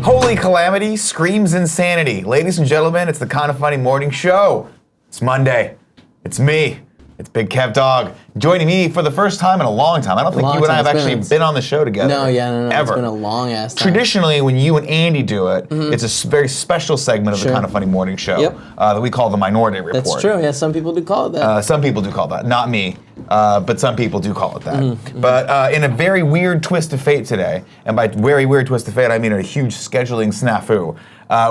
Holy calamity screams insanity. Ladies and gentlemen, it's the Kinda Funny Morning Show. It's Monday. It's me. It's Big Kev Dog. Joining me for the first time in a long time. I don't think you and I have actually been on the show together. No, ever. It's been a long ass time. Traditionally, when you and Andy do it, it's a very special segment of the Kinda Funny Morning Show that we call the Minority Report. That's true. Yeah, some people do call it that. Some people do call it that. Not me, but some people do call it that. But in a very weird twist of fate today, and by very weird twist of fate, I mean a huge scheduling snafu.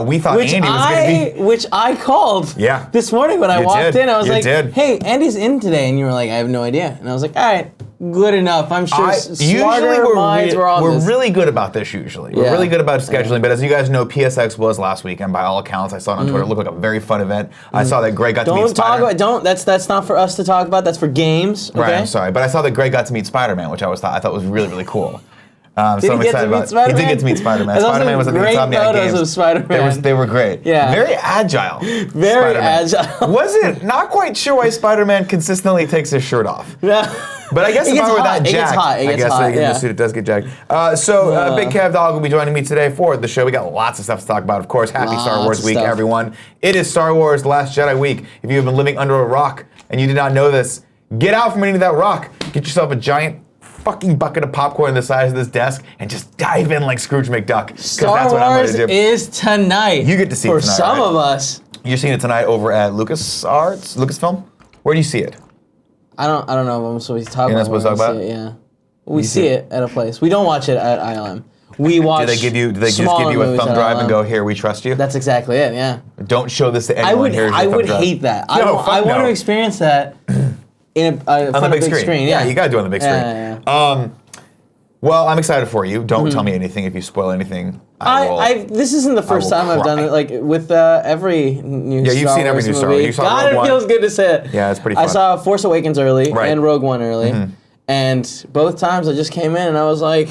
We thought Andy was going to be... Which I called this morning when I walked in. I was like, hey, Andy's in today. And you were like, I have no idea. And I was like, all right, good enough. I'm sure smarter minds were on this. We're really good about this usually. We're really good about scheduling. But as you guys know, PSX was last week. And by all accounts, I saw it on Twitter. It looked like a very fun event. I saw that Greg got to meet Spider-Man. That's not for us to talk about. That's for games. Okay? Right, I'm sorry. But I saw that Greg got to meet Spider-Man, which I thought was really, really cool. Did he get to meet Spider-Man? He did get to meet Spider-Man. Spider-Man was at the Insomniac Games. Of Spider-Man. They were great. Yeah. Very agile. Very agile. Wasn't not quite sure why Spider-Man consistently takes his shirt off. Yeah. But I guess if I were that jacked, I guess in the suit it does get jacked. Big Kev Dog will be joining me today for the show. We got lots of stuff to talk about, of course. Happy Star Wars week, everyone. It is Star Wars Last Jedi week. If you have been living under a rock and you did not know this, get out from underneath that rock. Get yourself a giant fucking bucket of popcorn the size of this desk and just dive in like Scrooge McDuck. Star Wars is tonight. You get to see it for tonight, some of us. You're seeing it tonight over at Lucasfilm? Where do you see it? I don't know if I'm supposed to talk about it. You're not supposed to talk about it? Yeah. We see it at a place. We don't watch it at ILM. We watch. Do they just give you a thumb drive and go, here, we trust you? That's exactly it, yeah. Don't show this to anyone. I would hate that. I want to experience that in on the big screen. Yeah, you gotta do it on the big screen. Yeah. Well, I'm excited for you. Don't tell me anything if you spoil anything. This isn't the first time I've done it. Like with every new Star Wars you've seen every new Star Wars. You saw God, Rogue it feels good to say it. Yeah, it's pretty fun. I saw Force Awakens early and Rogue One early, and both times I just came in and I was like,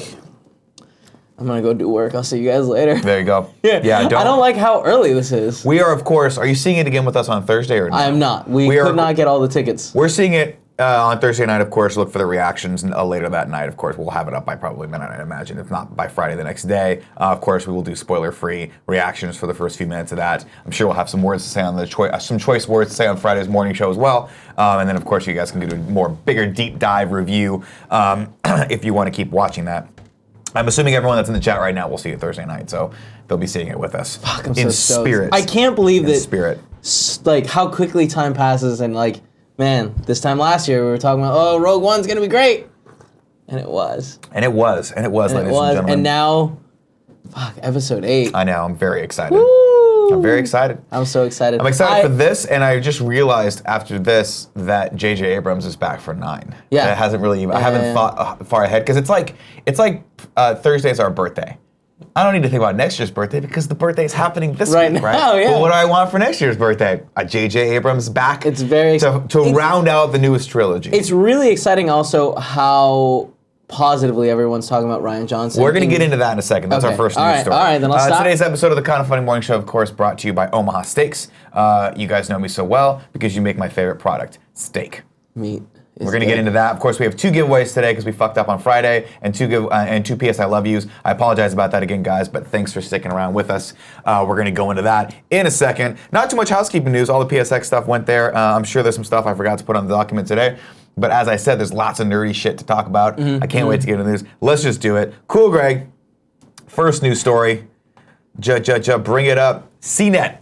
I'm gonna go do work. I'll see you guys later. There you go. Yeah. I don't like how early this is. We are, of course. Are you seeing it again with us on Thursday or not? I am not. We could not get all the tickets. We're seeing it on Thursday night, of course. Look for the reactions, and later that night, of course, we'll have it up by probably midnight, I imagine, if not by Friday the next day. Of course, we will do spoiler-free reactions for the first few minutes of that. I'm sure we'll have some words to say on the some choice words to say on Friday's morning show as well. And then, of course, you guys can do a more bigger deep dive review if you want to keep watching that. I'm assuming everyone that's in the chat right now will see it Thursday night, so they'll be seeing it with us. Fuck, I'm in so spirit. I can't believe that. Spirit. Like how quickly time passes, and like, man, this time last year we were talking about, oh, Rogue One's gonna be great, and it was. And it was, ladies and gentlemen. And now, fuck, episode 8. I know. I'm very excited. Woo! I'm very excited. I'm so excited. I'm excited for this, and I just realized after this that J.J. Abrams is back for 9. Yeah. It hasn't really. I haven't thought far ahead because it's like Thursday's our birthday. I don't need to think about next year's birthday because the birthday is happening this week, now, right? yeah. But what do I want for next year's birthday? A J.J. Abrams back. It's very to round out the newest trilogy. It's really exciting also how positively everyone's talking about Rian Johnson. We're going to get into that in a second. That's our first news story. All right, then I'll stop. Today's episode of the Kinda Funny Morning Show, of course, brought to you by Omaha Steaks. You guys know me so well because you make my favorite product, steak. Meat. We're going to get into that. Of course, we have 2 giveaways today because we fucked up on Friday, and 2 PS I Love Yous. I apologize about that again, guys, but thanks for sticking around with us. We're going to go into that in a second. Not too much housekeeping news. All the PSX stuff went there. I'm sure there's some stuff I forgot to put on the document today. But as I said, there's lots of nerdy shit to talk about. I can't wait to get into this. Let's just do it. Cool, Greg. First news story. Bring it up. CNET.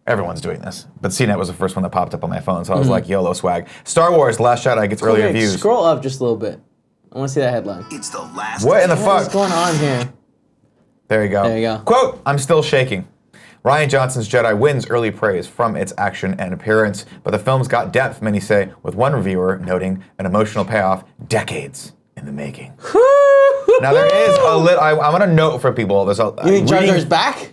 Everyone's doing this. But CNET was the first one that popped up on my phone, so I was like, YOLO swag. Star Wars Last Jedi gets earlier views. Scroll up just a little bit. I want to see that headline. It's the last. What in the fuck? What's going on here? There you go. There you go. Quote, I'm still shaking. Rian Johnson's Jedi wins early praise from its action and appearance, but the film's got depth, many say, with one reviewer noting an emotional payoff decades in the making. Now there is a little, I want to note for people, there's a... You think Jar Jar's back?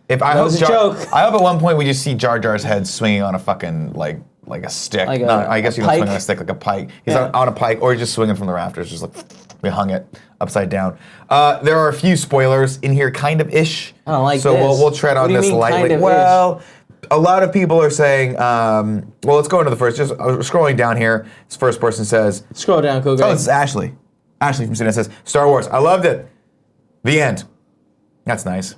That was a joke. I hope at one point we just see Jar Jar's head swinging on a fucking, like a stick. I guess you don't swing on a stick, like a pike. He's on a pike, or he's just swinging from the rafters, just like, we hung it upside down. There are a few spoilers in here, kind of ish. I don't like so this. we'll tread on this lightly. Kind of well, a lot of people are saying, well, let's go into the first. Just scrolling down here, this first person says... Scroll down, cool guy. Oh, this is Ashley. Ashley from CNET says, Star Wars, I loved it. The end. That's nice.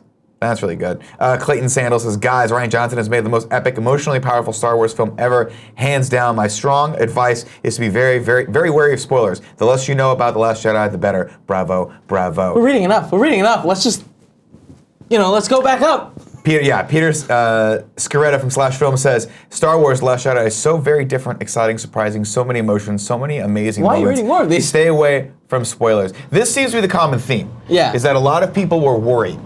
That's really good. Clayton Sandals says, guys, Rian Johnson has made the most epic, emotionally powerful Star Wars film ever. Hands down, my strong advice is to be very, very, very wary of spoilers. The less you know about The Last Jedi, the better. Bravo, bravo. We're reading enough. Let's just, let's go back up. Peter Scaretta from Slash Film says, Star Wars The Last Jedi is so very different, exciting, surprising, so many emotions, so many amazing moments. Why are you reading more of these? Stay away from spoilers. This seems to be the common theme. Yeah. Is that a lot of people were worried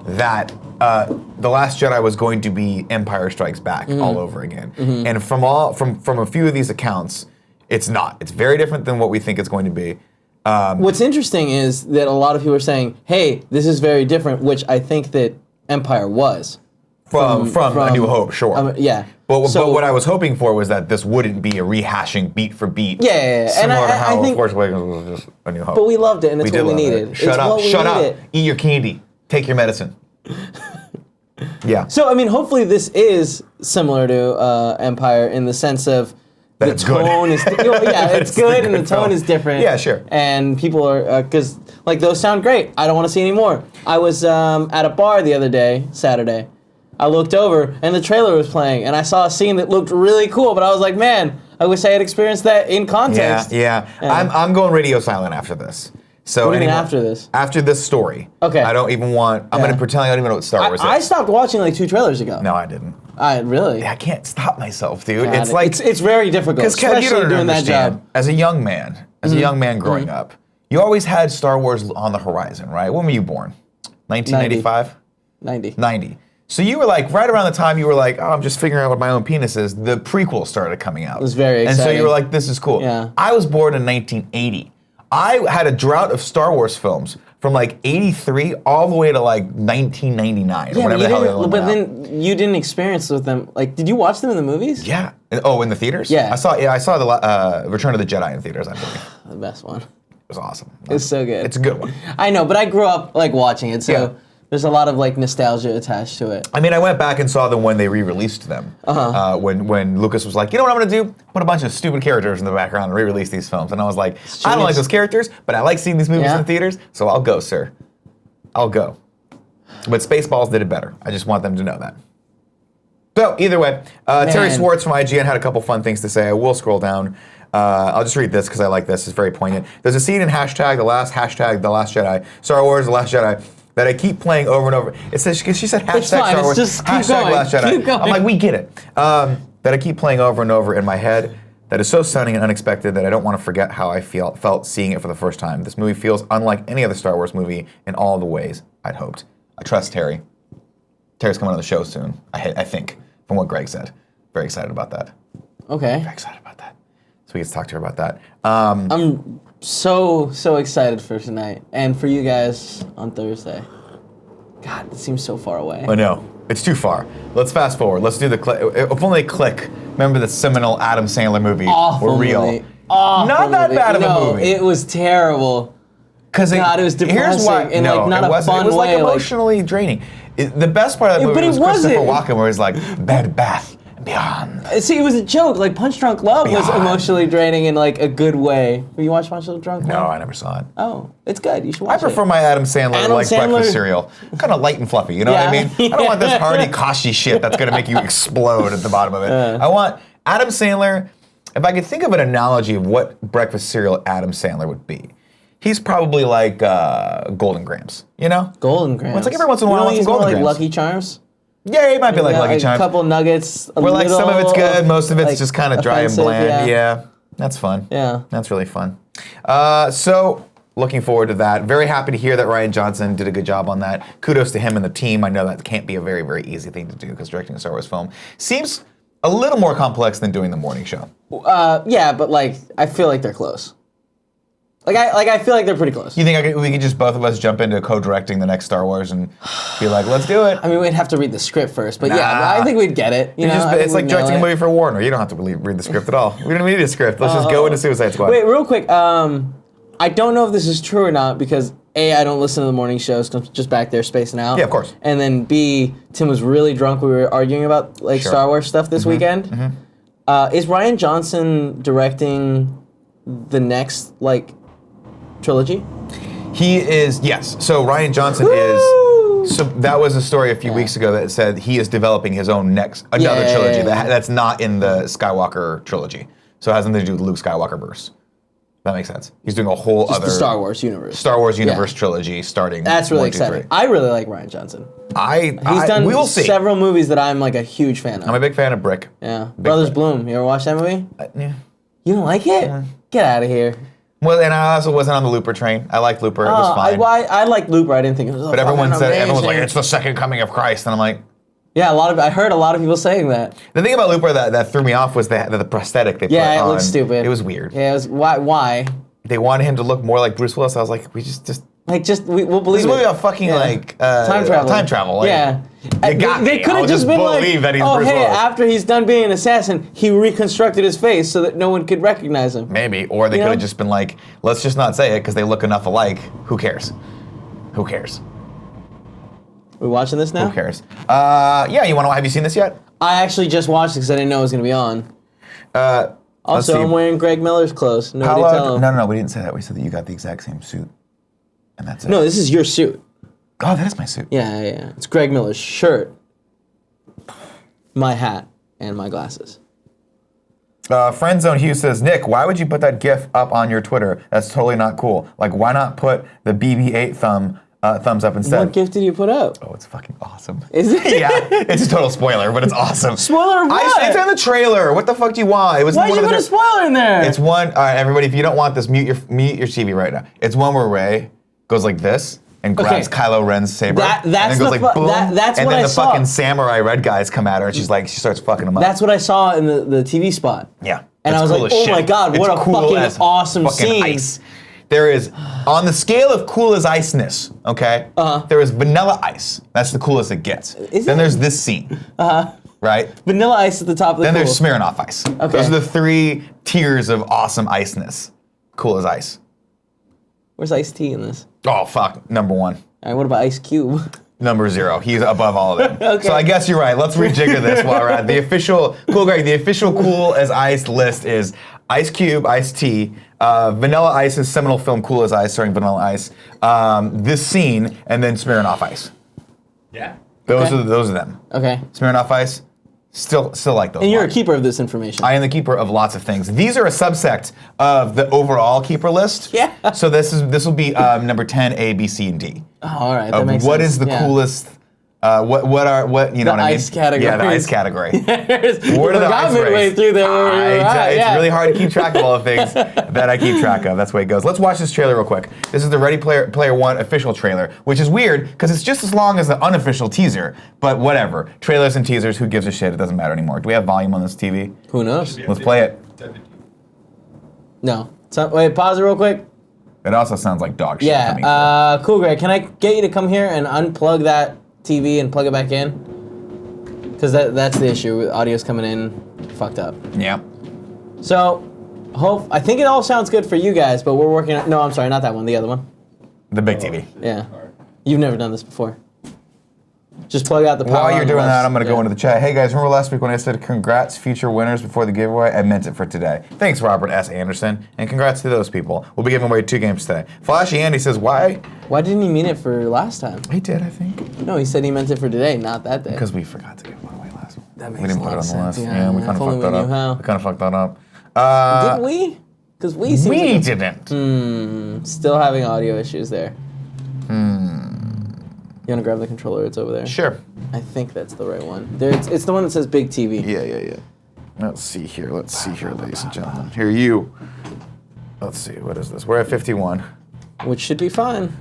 that The Last Jedi was going to be Empire Strikes Back all over again. And from a few of these accounts, it's not. It's very different than what we think it's going to be. What's interesting is that a lot of people are saying, hey, this is very different, which I think that Empire was. From A New Hope, sure. Yeah. But what I was hoping for was that this wouldn't be a rehashing beat for beat. Yeah. Similar to how Force Awakens was just A New Hope. But we loved it, and it's what we needed. Shut up. Eat your candy. Take your medicine. Yeah. So, I mean, hopefully this is similar to Empire in the sense of the tone is it's good and the tone is different. Yeah, sure. And people are because those sound great. I don't want to see any more. I was at a bar the other day, Saturday. I looked over and the trailer was playing, and I saw a scene that looked really cool. But I was like, man, I wish I had experienced that in context. Yeah. I'm going radio silent after this. So what do you mean after this? After this story. Okay. I don't even want. I'm going to pretend I don't even know what Star Wars is. I stopped watching 2 trailers ago. No, I didn't. Really? I can't stop myself, dude. God, it's very difficult, especially you don't doing that job. As a young man growing up, you always had Star Wars on the horizon, right? When were you born? 1995? 90. So you were right around the time you were I'm just figuring out what my own penis is, the prequel started coming out. It was very exciting. And so you were like, this is cool. Yeah. I was born in 1980. I had a drought of Star Wars films from 83 all the way to 1999 or whatever the hell they were. But then you didn't experience with them. Did you watch them in the movies? Yeah. Oh, in the theaters? Yeah. I saw the Return of the Jedi in theaters, I believe. The best one. It was awesome. It's so good. It's a good one. I know, but I grew up watching it, so there's a lot of nostalgia attached to it. I mean, I went back and saw them when they re-released them. When Lucas was like, you know what I'm gonna do? Put a bunch of stupid characters in the background and re-release these films. And I was like, I don't like those characters, but I like seeing these movies in theaters, so I'll go, sir. I'll go. But Spaceballs did it better. I just want them to know that. So either way, Terry Swartz from IGN had a couple fun things to say. I will scroll down. I'll just read this because I like this. It's very poignant. There's a scene in The Last Jedi, Star Wars The Last Jedi, that I keep playing over and over. It says she said hashtag Star Wars, just keep hashtag going. Last Jedi. Keep going. I'm like, we get it. That I keep playing over and over in my head. That is so stunning and unexpected that I don't want to forget how I felt seeing it for the first time. This movie feels unlike any other Star Wars movie in all the ways I'd hoped. I trust Terry. Terry's coming on the show soon, I think, from what Greg said. Very excited about that. Okay. Very excited about that. So we get to talk to her about that. I'm so excited for tonight and for you guys on Thursday. God, it seems so far away. I know. It's too far. Let's fast forward. Let's do the click. If only Click. Remember the seminal Adam Sandler movie? Awful Were real. movie. Awful Not that bad of a No, movie. it was terrible. God, it was depressing here's why, in not a fun way. It was emotionally draining. The best part of that movie was Christopher Walken, where he's like, Bed Bath & Beyond. See, it was a joke. Punch Drunk Love was emotionally draining in a good way. Have you watched Punch Drunk Love? No, I never saw it. Oh, it's good. You should watch it. I prefer my Adam Sandler breakfast cereal. Kind of light and fluffy, you know what I mean? I don't want this hardy, coshy shit that's going to make you explode at the bottom of it. I want Adam Sandler, if I could think of an analogy of what breakfast cereal Adam Sandler would be, he's probably like Golden Grahams, you know? Golden Grahams. It's every once in a while I want some Golden Grahams. Lucky Charms? Yeah, it might be like Lucky Charms. A couple nuggets. Where some of it's good, most of it's just kind of dry and bland. Yeah, that's fun. Yeah. That's really fun. So, looking forward to that. Very happy to hear that Rian Johnson did a good job on that. Kudos to him and the team. I know that can't be a very, very easy thing to do because directing a Star Wars film seems a little more complex than doing the morning show. Yeah, but I feel like they're close. I feel like they're pretty close. You think we could just both of us jump into co-directing the next Star Wars and be like, let's do it? I mean, we'd have to read the script first, but I think we'd get it. It's like directing a movie for Warner. You don't have to read the script at all. We don't need a script. Let's just go into Suicide Squad. Wait, real quick. I don't know if this is true or not because A, I don't listen to the morning shows because I'm just back there spacing out. Yeah, of course. And then B, Tim was really drunk. We were arguing about Star Wars stuff this weekend. Mm-hmm. Is Rian Johnson directing the next trilogy? He is, yes. So Rian Johnson is So that was a story a few weeks ago that said he is developing his own another trilogy that's not in the Skywalker trilogy. So it has nothing to do with Luke Skywalker verse. That makes sense. He's doing a whole other the Star Wars universe. Trilogy starting. That's really exciting. I really like Rian Johnson. He's done we will see. several movies that I'm like a huge fan of. I'm a big fan of Brick. Yeah. Brothers Bloom. You ever watch that movie? Yeah. You don't like it? Get out of here. Well, and I also wasn't on the Looper train. I liked Looper. It was fine. I liked Looper. I didn't think it was. But everyone was like, it's the second coming of Christ, and I'm like. Yeah, I heard a lot of people saying that. The thing about Looper that threw me off was the prosthetic they put on. Yeah, it looked stupid. It was weird. Yeah, it was why? They wanted him to look more like Bruce Willis. I was like, we'll believe this movie about fucking time travel. Time travel. Like, yeah. They could have just been like, that he's oh Bruce hey, Willis. after he's done being an assassin, he reconstructed his face so that no one could recognize him. Maybe, or they could have just been like, let's just not say it because they look enough alike. Who cares? Who cares? We watching this now? Who cares? Yeah, have you seen this yet? I actually just watched it because I didn't know it was going to be on. Also, I'm wearing Greg Miller's clothes. Nobody tell him. No, we didn't say that. We said that you got the exact same suit. And that's it. No, this is your suit. Oh, that is my suit. Yeah. It's Greg Miller's shirt, my hat, and my glasses. Friendzone Hugh says, Nick, why would you put that GIF up on your Twitter? That's totally not cool. Like, why not put the BB-8 thumbs up instead? What GIF did you put up? Oh, it's fucking awesome. Is it? Yeah, it's a total spoiler, but it's awesome. Spoiler of what? It's in the trailer. What the fuck do you want? It was Why did you put a spoiler in there? It's one. All right, everybody, if you don't want this, mute your TV right now. It's one where Rey goes like this and grabs Kylo Ren's saber. That's and then goes like boom. That's and what then I the saw. fucking samurai red guys come at her, and she starts fucking them up. That's what I saw in the TV spot. Yeah. And I was like, oh my god, what a fucking awesome scene. Ice. There is, on the scale of cool as iceness, okay? There is vanilla ice. That's the coolest it gets. Then there's this scene. Right? Vanilla ice at the top of the Then there's Smirnoff ice. Okay. Those are the 3 tiers of awesome iceness. Cool as ice. Where's Ice-T in this? Oh, fuck. Number 1. All right, what about Ice Cube? Number 0. He's above all of them. Okay. So I guess you're right. Let's rejigger this while we're at the official, the official cool as ice list is Ice Cube, Ice-T, Vanilla Ice's seminal film Cool as Ice, starring Vanilla Ice, this scene, and then Smirnoff Ice. Yeah. Those are them. Okay. Smirnoff Ice, still like those. And you're ones. a keeper of this information. I am the keeper of lots of things. These are a subsect of the overall keeper list. Yeah. So this will be number 10, A, B, C, and D. Oh, all right. That makes sense. What is the coolest? What you know the what I mean? ice category. Yeah, the ice category. Where did the ice midway through there. It's really hard to keep track of all the things that I keep track of. That's the way it goes. Let's watch this trailer real quick. This is the Ready Player One official trailer, which is weird because it's just as long as the unofficial teaser. But whatever. Trailers and teasers, who gives a shit? It doesn't matter anymore. Do we have volume on this TV? Who knows? Let's play it. No. Wait, pause it real quick. It also sounds like dog shit. Yeah. Cool, Greg. Can I get you to come here and unplug that TV and plug it back in? Because that's the issue. Audio's coming in fucked up. Yeah. So, I think it all sounds good for you guys, but we're working on... No, I'm sorry, not that one. The other one. The big TV. Yeah. You've never done this before. Just plug out the power. While you're doing that, I'm going to go into the chat. Hey guys, remember last week when I said congrats future winners before the giveaway? I meant it for today. Thanks, Robert S. Anderson, and congrats to those people. We'll be giving away 2 games today. Flashy Andy says, why? Why didn't he mean it for last time? He did, I think. No, he said he meant it for today, not that day. Because we forgot to give one away last week. That makes we didn't a put lot it of on the sense. list. Yeah, we kind of fucked that up. We kind of fucked that up. Did we? Because we seem We like didn't. Still having audio issues there. You want to grab the controller? It's over there. Sure. I think that's the right one. It's the one that says big TV. Yeah. Let's see here, ladies and gentlemen. Here, you. Let's see, what is this? We're at 51. Which should be fine.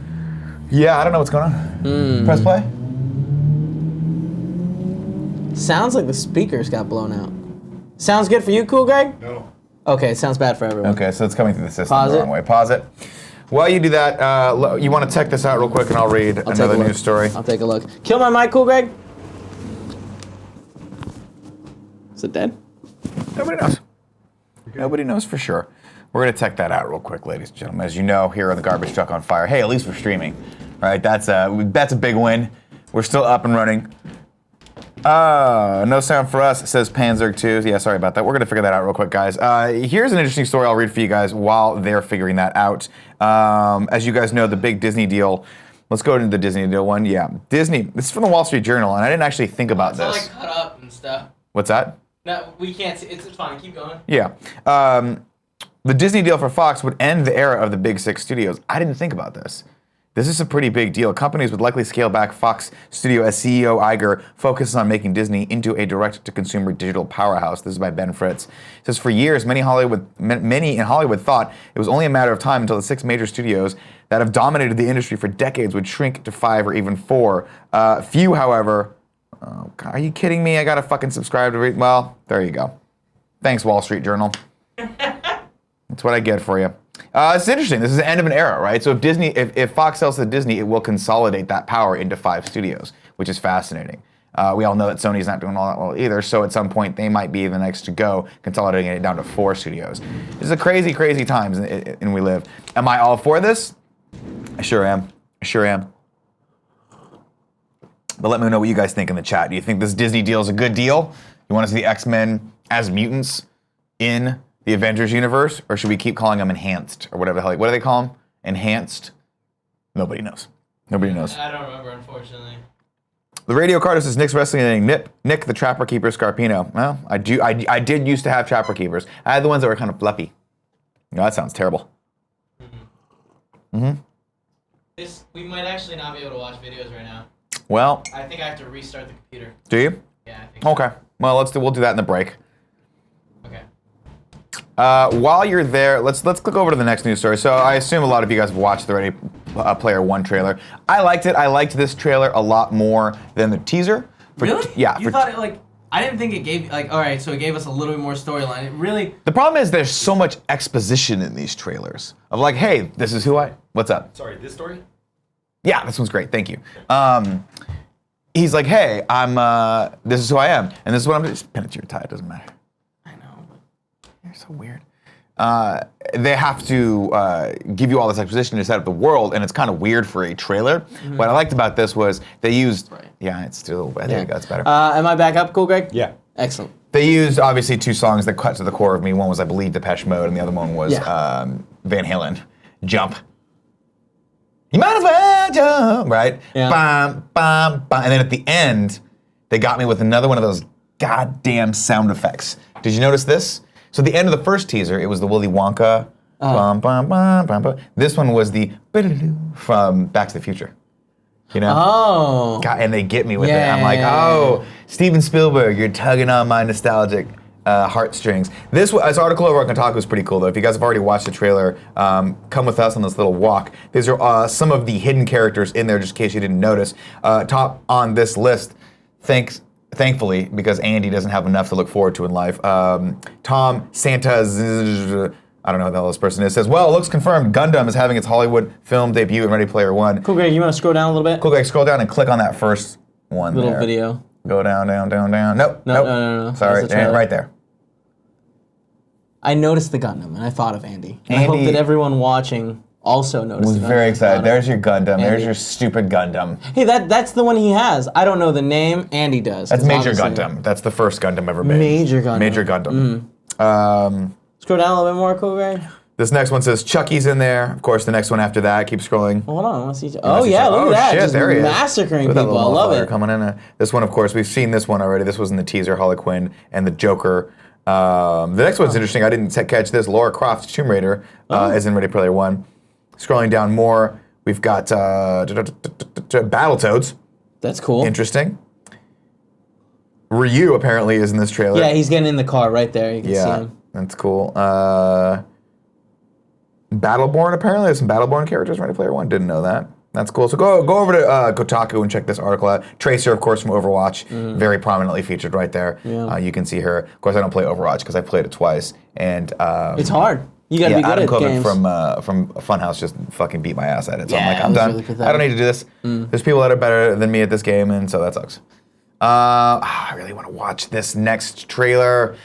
Yeah, I don't know what's going on. Press play. Sounds like the speakers got blown out. Sounds good for you, Cool Greg? No. Okay, it sounds bad for everyone. Okay, so it's coming through the system Pause the it. wrong way. Pause it. While you do that, you want to check this out real quick, and I'll read another news story. I'll take a look. Kill my mic, Cool Greg? Is it dead? Nobody knows. Nobody knows for sure. We're going to check that out real quick, ladies and gentlemen. As you know, here on the Garbage Truck on Fire, hey, at least we're streaming. All right, that's a big win. We're still up and running. No sound for us, says Panzerg 2. Yeah, sorry about that. We're going to figure that out real quick, guys. Here's an interesting story I'll read for you guys while they're figuring that out. As you guys know, the big Disney deal Let's go into the Disney deal one. Yeah, Disney. This is from the Wall Street Journal, and I didn't actually think about It's this. all like cut up and stuff. What's that? No, we can't see. It's fine. Keep going. Yeah. The Disney deal for Fox would end the era of the Big Six studios. I didn't think about this. This is a pretty big deal. Companies would likely scale back Fox Studio as CEO Iger focuses on making Disney into a direct-to-consumer digital powerhouse. This is by Ben Fritz. It says, for years, many in Hollywood thought it was only a matter of time until the 6 major studios that have dominated the industry for decades would shrink to 5 or even 4. Few, however... Oh, God, are you kidding me? I gotta fucking subscribe to read. Well, there you go. Thanks, Wall Street Journal. That's what I get for you. It's interesting. This is the end of an era, right? So if Fox sells to Disney, it will consolidate that power into 5 studios, which is fascinating. We all know that Sony's not doing all that well either, so at some point they might be the next to go, consolidating it down to 4 studios. This is a crazy, crazy times in we live. Am I all for this? I sure am. I sure am. But let me know what you guys think in the chat. Do you think this Disney deal is a good deal? You want to see the X-Men as mutants in the Avengers universe? Or should we keep calling them enhanced? Or whatever the hell. What do they call them? Enhanced? Nobody knows. Nobody knows. I don't remember, unfortunately. The radio card says Nick's wrestling and Nick the Trapper Keeper Scarpino. Well, I did used to have Trapper Keepers. I had the ones that were kind of fluffy. No, that sounds terrible. We might actually not be able to watch videos right now. Well, I think I have to restart the computer. do you? Yeah, I think so. Okay. Well, we'll do that in the break. Okay. While you're there, let's click over to the next news story. So I assume a lot of you guys have watched the Ready Player One trailer. I liked it. I liked this trailer a lot more than the teaser. Really? Yeah. You thought it I didn't think it gave all right. So it gave us a little bit more storyline. It really. The problem is there's so much exposition in these trailers of like, hey, this is who What's up? Sorry, this story? Yeah, this one's great. Thank you. He's like, hey, this is who I am, and this is what I'm. Just pin it to your tie. It doesn't matter. I know. You're so weird. They have to give you all this exposition to set up the world, and it's kind of weird for a trailer. What I liked about this was they used. Right. Yeah, it's still. There you go. It's better. Am I back up, cool, Greg? Yeah. Excellent. They used obviously 2 songs that cut to the core of me. One was, I believe, Depeche Mode, and the other one was Van Halen, "Jump." You might as well jump, right? Yeah. Bam, bam, bam. And then at the end, they got me with another one of those goddamn sound effects. Did you notice this? So the end of the first teaser, it was the Willy Wonka. Bam, bam, bam, bam, bam. This one was the from Back to the Future. You know? Oh. God, and they get me with it. Yeah, I'm like, yeah, oh, Steven Spielberg, you're tugging on my nostalgic heartstrings. This article over on Kotaku is pretty cool, though. If you guys have already watched the trailer, come with us on this little walk. These are some of the hidden characters in there, just in case you didn't notice. Top on this list, thankfully, because Andy doesn't have enough to look forward to in life. Tom Santa, I don't know who the hell this person is, says, well, it looks confirmed. Gundam is having its Hollywood film debut in Ready Player One. Cool, Greg, you want to scroll down a little bit? Cool, Greg, scroll down and click on that first one Little there. video. Go down, down, down, down. Nope, No, nope. no. Sorry, That's the trailer. right there. I noticed the Gundam, and I thought of Andy. And I Andy hope that everyone watching also noticed Was the Gundam. very excited. There's your Gundam. Andy. There's your stupid Gundam. Hey, that's the one he has. I don't know the name. Andy does. That's 'cause Major obviously- Gundam. That's the first Gundam ever made. Major Gundam. Major Gundam. Scroll down a little bit more, cool, Greg. This next one says Chucky's in there. Of course, the next one after that. Keep scrolling. Hold on, I want to see. Oh yeah, look at that. Shit, Just there he is. massacring Look at that people. I little love motherfucker it. coming in. This one, of course, we've seen this one already. This was in the teaser. Harley Quinn and the Joker. The next one's interesting. I didn't catch this. Lara Croft, Tomb Raider, is in Ready Player One. Scrolling down more, we've got Battletoads. That's cool. Interesting. Ryu apparently is in this trailer. Yeah, he's getting in the car right there. You can see him. That's cool. Battleborn apparently. There's some Battleborn characters in Ready Player One. Didn't know that. That's cool. So go over to Kotaku and check this article out. Tracer, of course, from Overwatch, very prominently featured right there. Yeah. You can see her. Of course, I don't play Overwatch because I played it twice. And It's hard. You gotta be good Adam at Kovic games. from Funhouse just fucking beat my ass at it. So I'm Yeah, like, it I'm was done. really pathetic. I don't need to do this. There's people that are better than me at this game, and so that sucks. I really want to watch this next trailer.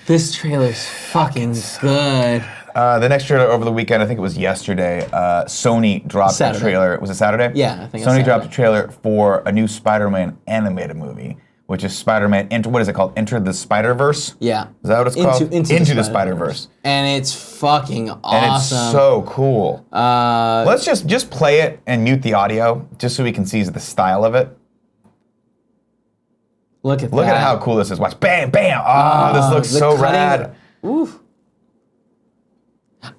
This trailer's fucking good. The next trailer over the weekend, I think it was yesterday, Sony dropped a Saturday. trailer. Was it Saturday? Yeah, I think it's Sony Saturday. dropped a trailer for a new Spider-Man animated movie, which is Spider-Man. What is it called? Enter the Spiderverse. Yeah. Is that what it's called? Into the Spiderverse. And it's fucking awesome. And it's so cool. Let's just play it and mute the audio, just so we can see the style of it. Look at how cool this is. Watch, bam, bam. Oh, this looks so rad. Oof.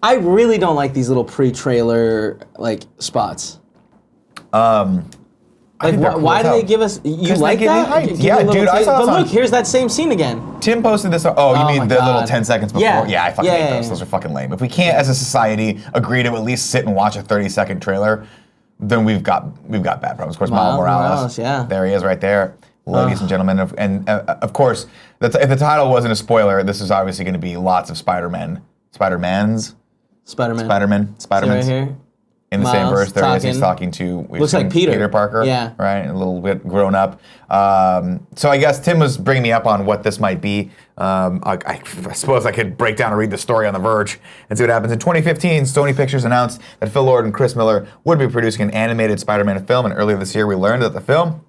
I really don't like these little pre-trailer like spots. Like, why do they give us? You like that? Yeah, dude. I saw. But look, here's that same scene again. Tim posted this. Oh, you mean the little 10 seconds before? Yeah, I fucking hate those. Those are fucking lame. If we can't, as a society, agree to at least sit and watch a 30-second trailer, then we've got bad problems. Of course, Miles Morales. Yeah. There he is, right there, ladies and gentlemen. And of course, if the title wasn't a spoiler, this is obviously going to be lots of Spider-Man. Spider-Man. Right here. In the same verse, there he's talking to looks like Peter Parker, right, a little bit grown up. So I guess Tim was bringing me up on what this might be. I suppose I could break down and read the story on The Verge and see what happens. In 2015, Sony Pictures announced that Phil Lord and Chris Miller would be producing an animated Spider-Man film, and earlier this year we learned that the film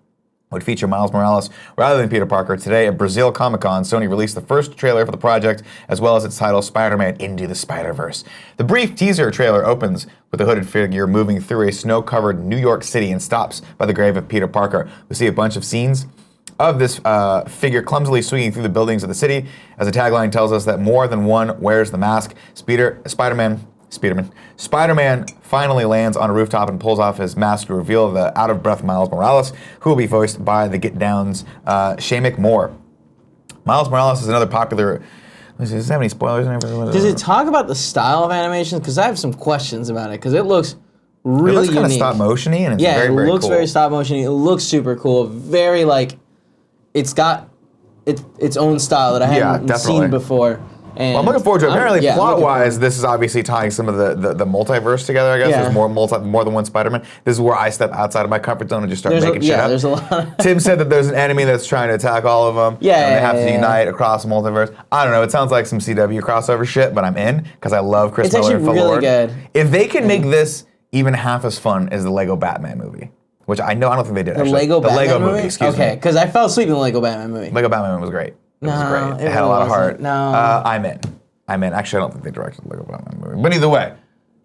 would feature Miles Morales rather than Peter Parker. Today at Brazil Comic-Con, Sony released the first trailer for the project, as well as its title, Spider-Man Into the Spiderverse. The brief teaser trailer opens with a hooded figure moving through a snow-covered New York City and stops by the grave of Peter Parker. We see a bunch of scenes of this figure clumsily swinging through the buildings of the city, as the tagline tells us that more than one wears the mask. Spider-Man finally lands on a rooftop and pulls off his mask to reveal the out-of-breath Miles Morales, who will be voiced by the Get Down's Shameik Moore. Miles Morales is another popular... Does this have any spoilers? Does it talk about the style of animation? Because I have some questions about it, because it looks really unique. It looks kind of stop-motion-y, and it's very, very cool. Yeah, it looks very stop-motion-y. It looks super cool. Very, like... It's got its own style that I haven't seen before. And I'm looking forward to it. Apparently, plot-wise, this is obviously tying some of the multiverse together, I guess. Yeah. There's more than one Spider-Man. This is where I step outside of my comfort zone and just start making shit up. There's a lot. Tim said that there's an enemy that's trying to attack all of them. And they have to unite across the multiverse. I don't know. It sounds like some CW crossover shit, but I'm in because I love Chris Miller and Phil Lord. It's actually really good. If they can make this even half as fun as the Lego Batman movie, which I don't think they did, actually. The Lego movie? Excuse me. Okay, because I fell asleep in the Lego Batman movie. Lego Batman was great. It was great. It had a lot of heart. No. I'm in. Actually, I don't think they directed the Lego Batman movie. But either way,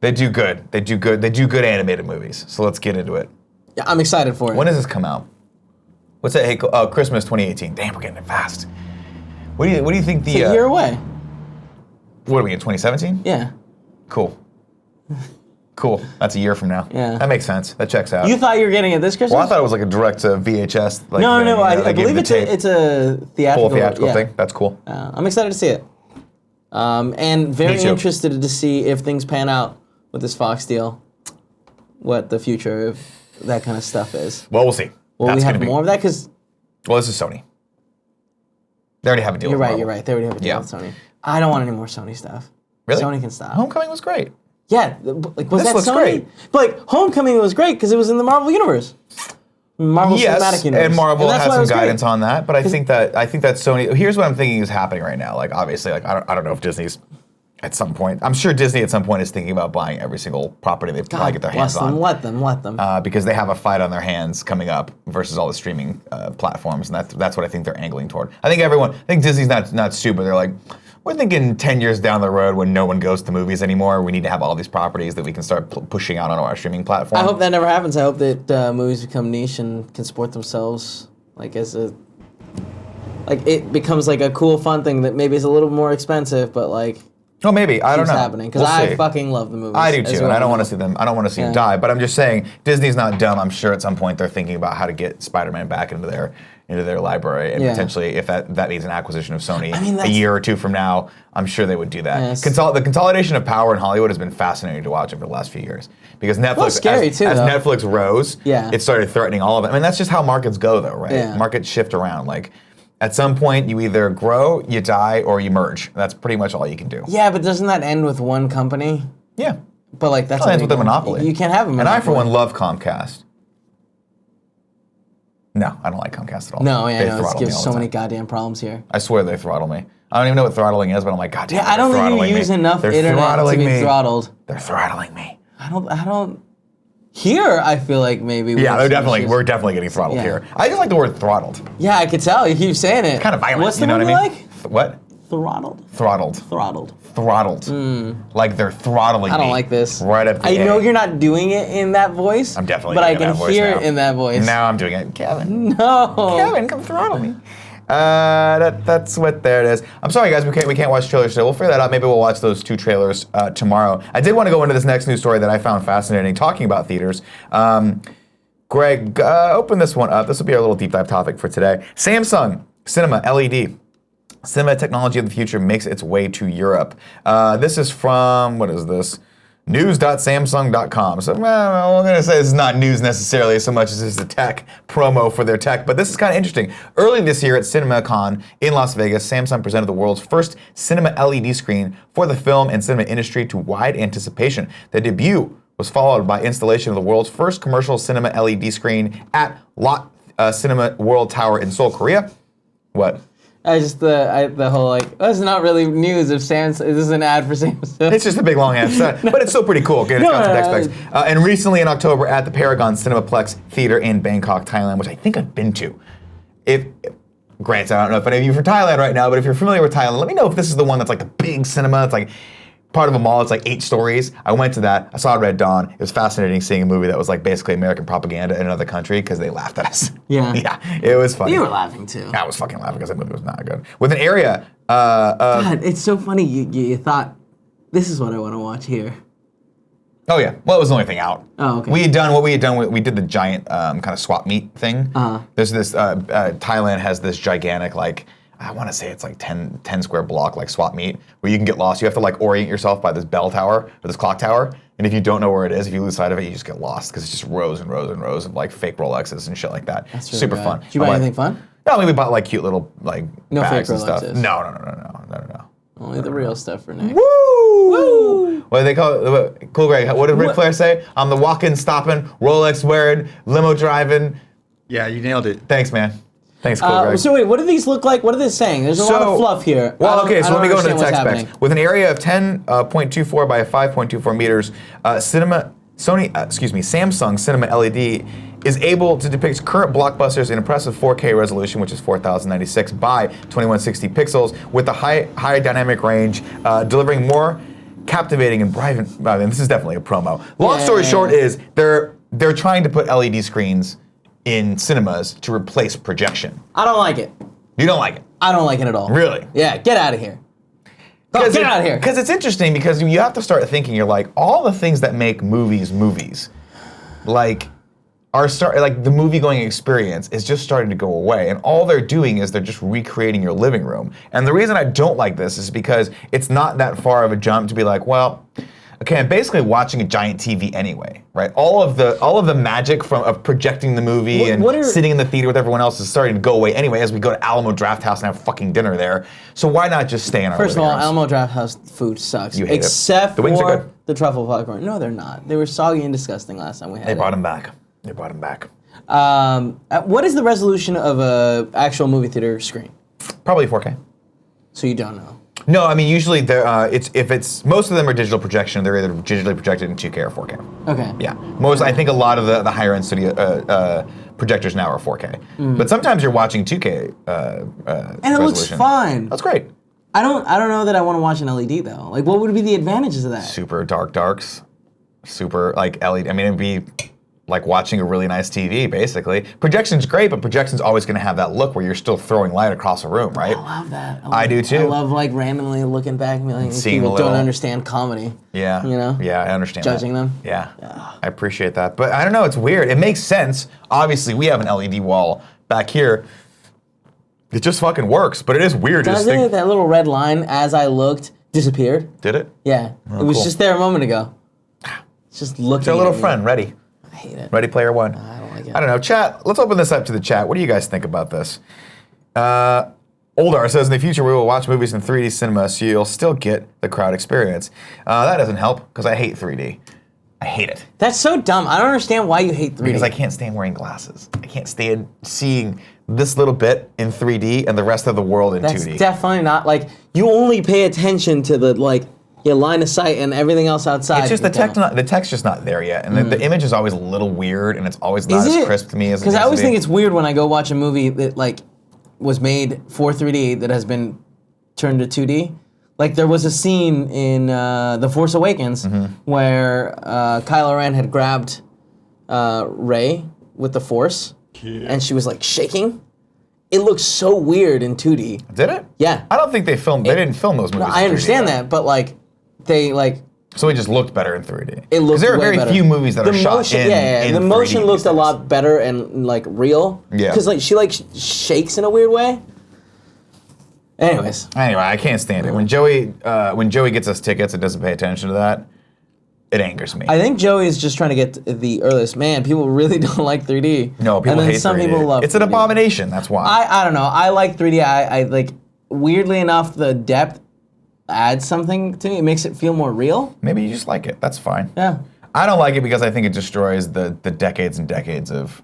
they do good. They do good animated movies. So let's get into it. Yeah, I'm excited for it. When does this come out? What's that? Hey, Christmas 2018. Damn, we're getting it fast. What do you think the... It's a year away. What are we in, 2017? Yeah. Cool. That's a year from now. Yeah. That makes sense. That checks out. You thought you were getting it this Christmas? Well, I thought it was like a direct to VHS. Like no. I believe it's a theatrical. Full theatrical thing. That's cool. I'm excited to see it. And very interested to see if things pan out with this Fox deal. What the future of that kind of stuff is. Well, we'll see. Will we have more of that? Because this is Sony. They already have a deal with Marvel. You're right. They already have a deal with Sony. I don't want any more Sony stuff. Really? Sony can stop. Homecoming was great. Yeah, like was this that looks Sony? Great. But like Homecoming was great because it was in the Marvel universe. Marvel Cinematic Universe. And Marvel has some guidance on that, but I think that Sony. Here's what I'm thinking is happening right now. Like obviously, like I don't know if Disney's at some point. I'm sure Disney at some point is thinking about buying every single property they probably get their hands on. Let them. Because they have a fight on their hands coming up versus all the streaming platforms, and that's what I think they're angling toward. I think Disney's not stupid. They're like, we're thinking 10 years down the road when no one goes to movies anymore, we need to have all these properties that we can start pushing out onto our streaming platform. I hope that never happens. I hope that movies become niche and can support themselves, like it becomes like a cool, fun thing that maybe is a little more expensive, but like. Oh, maybe. I don't know. Happening because I fucking love the movies. I do too, and I don't want to see them. I don't want to see them die. But I'm just saying, Disney's not dumb. I'm sure at some point they're thinking about how to get Spider-Man back into their library, and potentially, if that means an acquisition of Sony a year or two from now, I'm sure they would do that. Yes. The consolidation of power in Hollywood has been fascinating to watch over the last few years because Netflix, scary as too, Netflix rose, Yeah. it started threatening all of it. I mean, that's just how markets go, though, right? Yeah. Markets shift around. Like at some point, you either grow, you die, or you merge. That's pretty much all you can do. Yeah, but doesn't that end with one company? Yeah. But like that's ends with a monopoly. You can't have a monopoly. And I, for one, love Comcast. No, I don't like Comcast at all. No, it gives so many goddamn problems here. I swear they throttle me. I don't even know what throttling is, but I'm like, God damn, I don't think you use enough internet to be throttled. They're throttling me. I don't. Here, I feel like maybe. Yeah, we're definitely getting throttled here. I just like the word throttled. Yeah, I could tell. You keep saying it. Kind of violent. What's the you know word what I mean? like? What? Throttled. Throttled. Throttled. Throttled. Like they're throttling me. I don't like this. Right up the I know you're not doing it in that voice. I'm definitely but doing I can that voice hear now. it in that voice. Now I'm doing it. Kevin. No. Kevin, come throttle me. That's what there it is. I'm sorry, guys. We can't watch trailers today. We'll figure that out. Maybe we'll watch those 2 trailers tomorrow. I did want to go into this next news story that I found fascinating, talking about theaters. Greg, open this one up. This will be our little deep dive topic for today. Samsung Cinema LED. Cinema technology of the future makes its way to Europe. This is from, what is this? News.samsung.com. So I'm going to say this is not news necessarily so much as this is a tech promo for their tech, but this is kind of interesting. Early this year at CinemaCon in Las Vegas, Samsung presented the world's first cinema LED screen for the film and cinema industry to wide anticipation. The debut was followed by installation of the world's first commercial cinema LED screen at Lot Cinema World Tower in Seoul, Korea. What? The whole like, oh, it's not really news if Samsung. This is an ad for Samsung. It's just a big long ad, but it's still pretty cool. Again, it's got some tech specs. And recently in October at the Paragon Cinemaplex Theater in Bangkok, Thailand, which I think I've been to. Granted, I don't know if any of you are from Thailand right now, but if you're familiar with Thailand, let me know if this is the one that's like the big cinema. It's like part of a mall. It's like 8 stories. I went to that. I saw Red Dawn. It was fascinating seeing a movie that was like basically American propaganda in another country because they laughed at us. Yeah. Yeah, it was funny. You were laughing too. I was fucking laughing because that movie was not good. With an area. God, it's so funny. You thought, this is what I want to watch here. Oh yeah, well it was the only thing out. Oh, okay. We did the giant kind of swap meet thing. There's this, Thailand has this gigantic like, I want to say it's like 10 square block like swap meet where you can get lost. You have to like orient yourself by this bell tower or this clock tower. And if you don't know where it is, if you lose sight of it, you just get lost because it's just rows and rows and rows of like fake Rolexes and shit like that. That's really super good. fun. Did you buy anything fun? No, we bought like cute little like no bags fake and stuff. Rolexes. No. Only the real stuff for Nick. Woo! What do they call it? Cool, Greg. What did Ric Flair say? I'm the walking, stopping, Rolex wearing, limo driving. Yeah, you nailed it. Thanks, man. Thanks, cool, Greg. So wait, what do these look like? What are they saying? There's a lot of fluff here. Well, okay, so let me go into the tech happening. specs. With an area of 10.24 by 5.24 meters, Samsung Cinema LED is able to depict current blockbusters in impressive 4K resolution, which is 4096 by 2160 pixels, with a high dynamic range, delivering more captivating and bright. And this is definitely a promo. Long story short is they're trying to put LED screens in cinemas to replace projection. I don't like it. You don't like it? I don't like it at all. Really? Yeah, get out of here. Get out of here. Because it's interesting because you have to start thinking, you're like, all the things that make movies, like the movie going experience is just starting to go away. And all they're doing is they're just recreating your living room. And the reason I don't like this is because it's not that far of a jump to be like, well, okay, I'm basically watching a giant TV anyway, right? All of the magic of projecting the movie sitting in the theater with everyone else is starting to go away anyway as we go to Alamo Drafthouse and have fucking dinner there. So why not just stay in our First of all, living rooms? Alamo Drafthouse food sucks. You hate except it. The wings are for good. the truffle popcorn. No, they're not. They were soggy and disgusting last time we had They it. brought them back. They brought them back. What is the resolution of a actual movie theater screen? Probably 4K. So you don't know. No, I mean usually most of them are digital projection. They're either digitally projected in 2K or 4K. Okay. Yeah, I think a lot of the higher end studio projectors now are 4K. But sometimes you're watching 2K And it resolution. looks fine. That's great. I don't know that I want to watch an LED though. Like, what would be the advantages of that? Super darks, super like LED. I mean, it'd be like watching a really nice TV, basically. Projection's great, but projection's always going to have that look where you're still throwing light across a room, right? I love that. I do too. I love like randomly looking back and like, seeing people a little, don't understand comedy. Yeah. You know? Yeah, I understand Judging that. them. Yeah. I appreciate that. But I don't know, it's weird. It makes sense. Obviously, we have an LED wall back here. It just fucking works, but it is weird to just Doesn't think. that little red line, as I looked, disappeared? Did it? Yeah. Oh, it was cool. just there a moment ago. It's just looking It's our little at me. friend, Ready. I hate it. Ready Player One. I don't like it. I don't know. Chat, let's open this up to the chat. What do you guys think about this? Oldar says, in the future we will watch movies in 3D cinema so you'll still get the crowd experience. That doesn't help because I hate 3D. I hate it. That's so dumb. I don't understand why you hate 3D. Because I can't stand wearing glasses. I can't stand seeing this little bit in 3D and the rest of the world in That's 2D. definitely not, like, you only pay attention to the, like, Yeah, line of sight and everything else outside. It's just the tech's just not there yet, and the image is always a little weird, and it's always not as crisp to me as it needs to be. Because I always think it's weird when I go watch a movie that like was made for 3D that has been turned to 2D. Like there was a scene in The Force Awakens where Kylo Ren had grabbed Rey with the Force, and she was like shaking. It looks so weird in 2D. Did it? Yeah. I don't think they didn't film those movies. No, I in 3D, understand though. that, but like they like. So it just looked better in 3D. It looked there are way very better. few movies that are shot in the 3D motion these looked a days. lot better and like real. Yeah. Because like she like shakes in a weird way. Anyways. Anyway, I can't stand it. When Joey gets us tickets and doesn't pay attention to that, it angers me. I think Joey is just trying to get the earliest. Man, people really don't like 3D. No, people and then hate some 3D. people love It's an 3D. abomination. That's why. I don't know. I like 3D. I like weirdly enough the depth adds something to me. It makes it feel more real. Maybe you just like it. That's fine. Yeah. I don't like it because I think it destroys the decades and decades of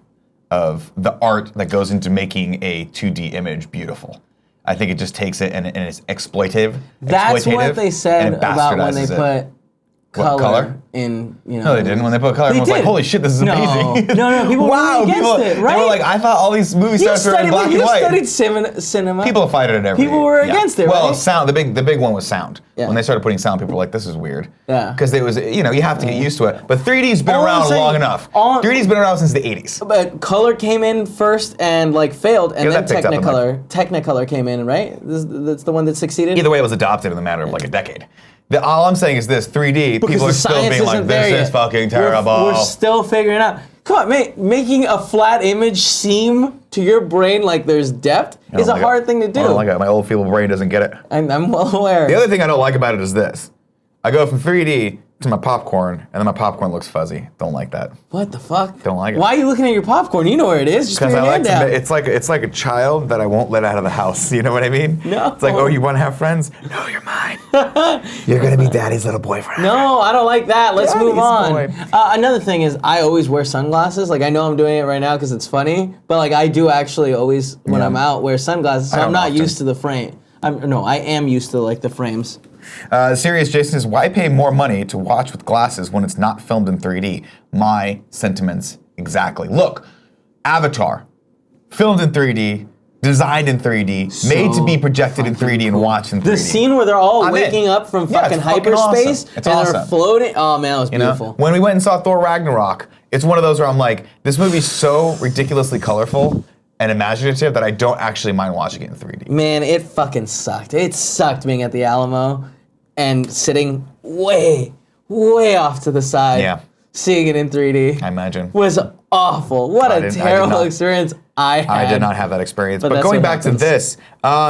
the art that goes into making a 2D image beautiful. I think it just takes it and it's exploitative. That's what exploitative, they said and it about when they bastardizes it. put color, color? in, you know. No, they didn't. When they put color, They everyone was like, did. holy shit, this is amazing. No, people were really against it, right? They were like, I thought all these movie stars were in black and white. You studied cinema. People fighted it every People were against it, Well, right? sound, the big one was sound. Yeah. When they started putting sound, people were like, this is weird. Yeah. Because it was, you have to get used to it. But 3D's been All I'm around saying- long enough. 3D's been around since the 80s. But color came in first and like failed, and Yeah, then that picked up on Technicolor came in, right? That's the one that succeeded. Either way, it was adopted in the matter of like a decade. All I'm saying is this: 3D. Because people the are still science being like, isn't there "This is yet. fucking terrible." We're still figuring it out. Come on, mate. Making a flat image seem to your brain like there's depth is a hard thing to do. I don't like it. My old feeble brain doesn't get it. I'm well aware. The other thing I don't like about it is this: I go from 3D to my popcorn, and then my popcorn looks fuzzy. Don't like that. What the fuck? Don't like it. Why are you looking at your popcorn? You know where it is. Just put Because your I hand like down. it's like a child that I won't let out of the house. You know what I mean? No. It's like, oh, you want to have friends? No, you're mine. You're gonna be daddy's little boyfriend. No, I don't like that. Let's move Daddy's on. boy. Another thing is I always wear sunglasses. Like I know I'm doing it right now because it's funny, but like I do actually always when I'm out wear sunglasses. So I I'm don't not often. used to the frame. I am used to like the frames. Serious Jason says, why pay more money to watch with glasses when it's not filmed in 3D? My sentiments exactly. Look, Avatar, filmed in 3D, designed in 3D, made to be projected in 3D and watched in 3D. The scene where they're all I'm in. waking up from Yeah, fucking it's fucking hyperspace awesome. It's and awesome. they're floating. Oh man, that was beautiful. When we went and saw Thor Ragnarok, it's one of those where I'm like, this movie's so ridiculously colorful and imaginative that I don't actually mind watching it in 3D. Man, it fucking sucked. It sucked being at the Alamo and sitting way off to the side. Yeah. Seeing it in 3D. I imagine. Was awful. What I a did terrible not. experience I had. I did not have that experience. But that's going what back happens. to this,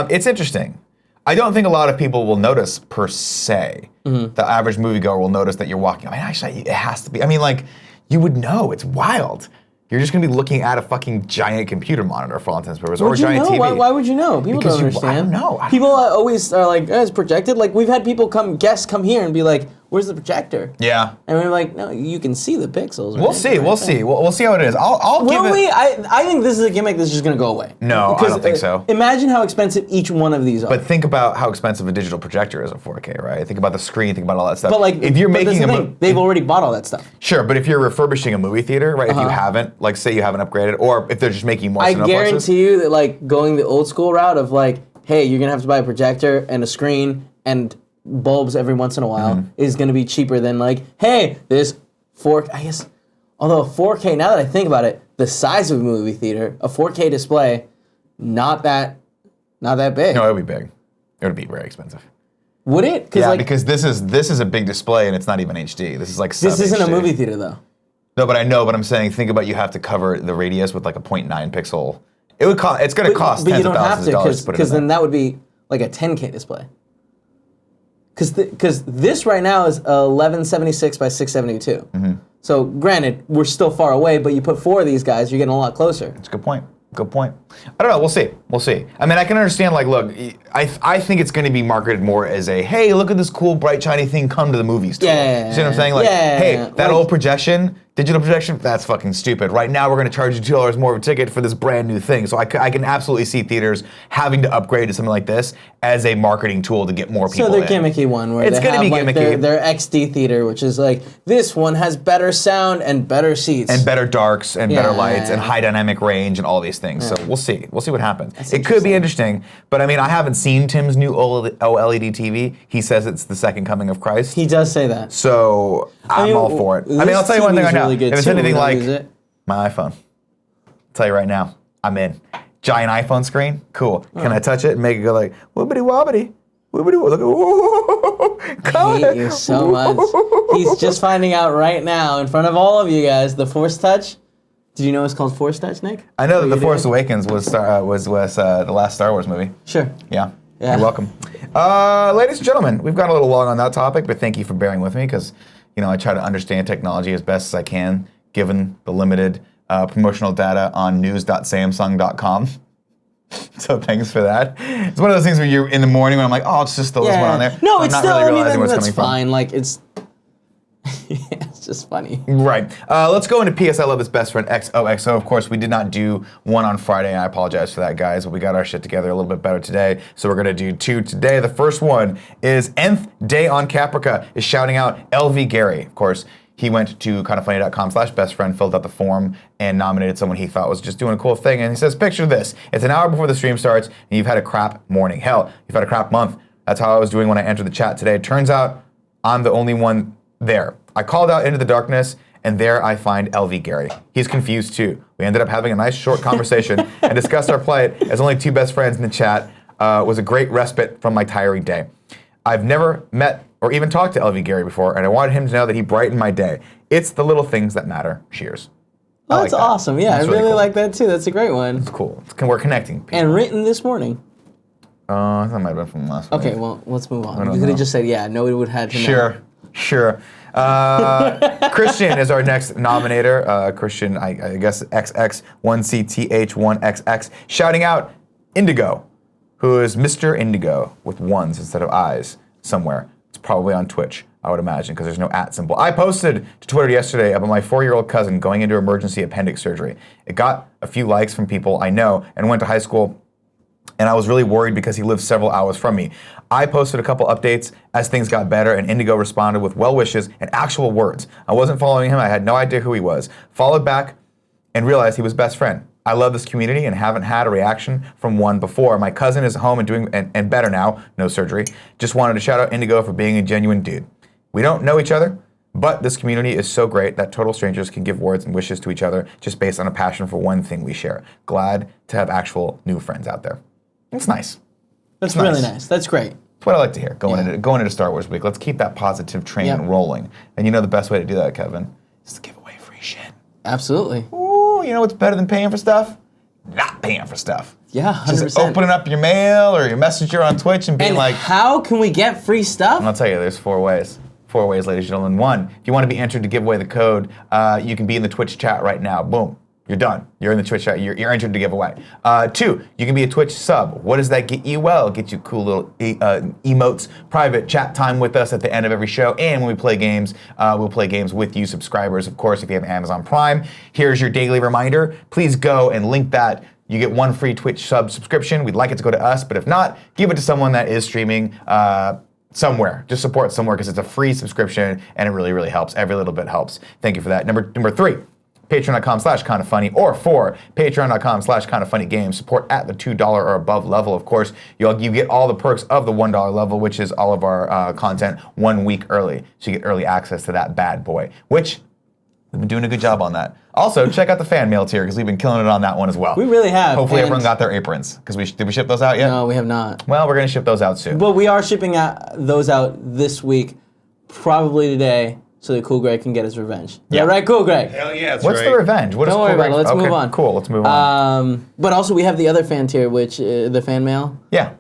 it's interesting. I don't think a lot of people will notice per se. Mm-hmm. The average moviegoer will notice that you're walking. I mean, actually, it has to be. I mean, like, you would know. It's wild. You're just gonna be looking at a fucking giant computer monitor for all intents and purposes, or a Would you giant know? TV. Why would you know? People Because don't you- understand. I don't know. People always are like, it's projected. Like we've had people guests come here and be like, where's the projector? Yeah. And we're like, no, you can see the pixels. We'll see. We'll see. We'll see how it is. I'll give Will it. we? I think this is a gimmick that's just gonna go away. No, I don't think so. Imagine how expensive each one of these are. But think about how expensive a digital projector is at 4K, right? Think about the screen. Think about all that stuff. But like, if you're but that's making the a thing, they've already bought all that stuff. Sure, but if you're refurbishing a movie theater, right? If you haven't, like, say you haven't upgraded, or if they're just making more I cineplexes. guarantee you that like going the old school route of like, hey, you're gonna have to buy a projector and a screen and bulbs every once in a while Mm-hmm. is gonna be cheaper than like, hey, this 4K. I guess, although 4K, now that I think about it, the size of a movie theater, a 4K display, not that big. No, it would be big. It would be very expensive. Would it? Yeah, Like, because this is a big display and it's not even HD. This is like this isn't a HD. movie theater though. No, but I know. But I'm saying, think about you have to cover the radius with like a 0.9 pixel. It would cost. It's going to cost But you tens don't of have thousands to of dollars to put it because in then there. that would be like a 10K display. Because this right now is 1176 by 672. Mm-hmm. So granted, we're still far away, but you put 4 of these guys, you're getting a lot closer. It's a good point. Good point. I don't know. We'll see. We'll see. I mean, I can understand. Like, look, I think it's going to be marketed more as a, hey, look at this cool, bright, shiny thing. Come to the movies. Tool. Yeah. You see what I'm saying? Like, Yeah. hey, that Like- old projection Digital projection? That's fucking stupid. Right now, we're going to charge you $2 more of a ticket for this brand new thing. So I can absolutely see theaters having to upgrade to something like this as a marketing tool to get more people So in. gimmicky one where It's they gonna have be like gimmicky. their XD theater, which is like, this one has better sound and better seats. And better darks and better Yeah. lights and high dynamic range and all these things. So we'll see. We'll see what happens. That's It could be interesting, but I mean, I haven't seen Tim's new OLED TV. He says it's the second coming of Christ. He does say that. So I'm mean, all for it. I mean, this I'll tell you one thing TV's right now. really good If it's too. anything We don't like use it. my iPhone, I'll tell you right now, I'm in. Giant iPhone screen, cool. Can I touch it and make it go like wobbity wobbity? Wobbity wobbity. I hate you so much. He's just finding out right now in front of all of you guys the Force Touch. Did you know it's called Force Touch, Nick? I know that The you Force did? Awakens was the last Star Wars movie. Sure. Yeah. Yeah. You're welcome. Ladies and gentlemen, we've gone a little long on that topic, but thank you for bearing with me because, I try to understand technology as best as I can, given the limited promotional data on news.samsung.com. So thanks for that. It's one of those things where you're in the morning when I'm like, oh, it's just throw this one on there. No, I'm it's not still, really realizing where it's that's coming from. fine. Like, it's it's just funny. Right. Let's go into PS I Love His Best Friend XOXO. Of course, we did not do one on Friday, and I apologize for that, guys, but we got our shit together a little bit better today, so we're going to do two today. The first one is Nth Day on Caprica is shouting out LV Gary. Of course, he went to kindoffunny.com/bestfriend, filled out the form, and nominated someone he thought was just doing a cool thing. And he says, picture this. It's an hour before the stream starts, and you've had a crap morning. Hell, you've had a crap month. That's how I was doing when I entered the chat today. It turns out I'm the only one there. I called out into the darkness, and there I find LV Gary. He's confused too. We ended up having a nice short conversation and discussed our plight as only two best friends in the chat. Was a great respite from my tiring day. I've never met or even talked to LV Gary before, and I wanted him to know that he brightened my day. It's the little things that matter. Cheers. Oh, I that's like that. awesome. Yeah, That's I really cool. like that too. That's a great one. It's cool. We're connecting people. And written this morning. That might have been from last week. Okay, well, let's move on. don't You could know. have just said, yeah, nobody would have had to know. Sure. Christian is our next nominator. Christian, I guess XX1CTH1XX, shouting out Indigo, who is Mr. Indigo with ones instead of eyes somewhere. It's probably on Twitch, I would imagine, because there's no @ symbol. I posted to Twitter yesterday about my 4-year-old cousin going into emergency appendix surgery. It got a few likes from people I know and went to high school, and I was really worried because he lived several hours from me. I posted a couple updates as things got better, and Indigo responded with well wishes and actual words. I wasn't following him. I had no idea who he was. Followed back and realized he was best friend. I love this community and haven't had a reaction from one before. My cousin is home and doing and better now, no surgery. Just wanted to shout out Indigo for being a genuine dude. We don't know each other, but this community is so great that total strangers can give words and wishes to each other just based on a passion for one thing we share. Glad to have actual new friends out there. It's nice. That's It's really nice. nice. That's great. That's what I like to hear going into Star Wars Week. Let's keep that positive train Yep. rolling. And you know the best way to do that, Kevin, is to give away free shit. Absolutely. Ooh, you know what's better than paying for stuff? Not paying for stuff. Yeah, 100%. Just opening up your mail or your messenger on Twitch and being And like, how can we get free stuff? and I'll tell you, there's 4 ways. 4 ways, ladies and gentlemen. 1, if you want to be entered to give away the code, you can be in the Twitch chat right now. Boom. You're done. You're in the Twitch chat. You're entered to give away. 2, you can be a Twitch sub. What does that get you? Well, it gets you cool little emotes, private chat time with us at the end of every show. And when we play games, we'll play games with you subscribers. Of course, if you have Amazon Prime, here's your daily reminder. Please go and link that. You get 1 free Twitch sub subscription. We'd like it to go to us, but if not, give it to someone that is streaming somewhere. Just support somewhere because it's a free subscription and it really, really helps. Every little bit helps. Thank you for that. Number 3. Patreon.com/kindafunny or 4, Patreon.com/kindafunnygames. Support at the $2 or above level. Of course, you get all the perks of the $1 level, which is all of our content 1 week early. So you get early access to that bad boy, which we've been doing a good job on that. Also, check out the fan mail tier because we've been killing it on that one as well. We really have. Hopefully and everyone got their aprons. Because did we ship those out yet? No, we have not. Well, we're going to ship those out soon. But we are shipping those out this week, probably today, so that Cool Greg can get his revenge. Yeah, right, Cool Greg? Hell yeah, that's What's right. the revenge? What is Don't worry Cool about it. Greg's- Let's okay, move on. Cool, let's move on. But also we have the other fan tier, which the fan mail, Yeah.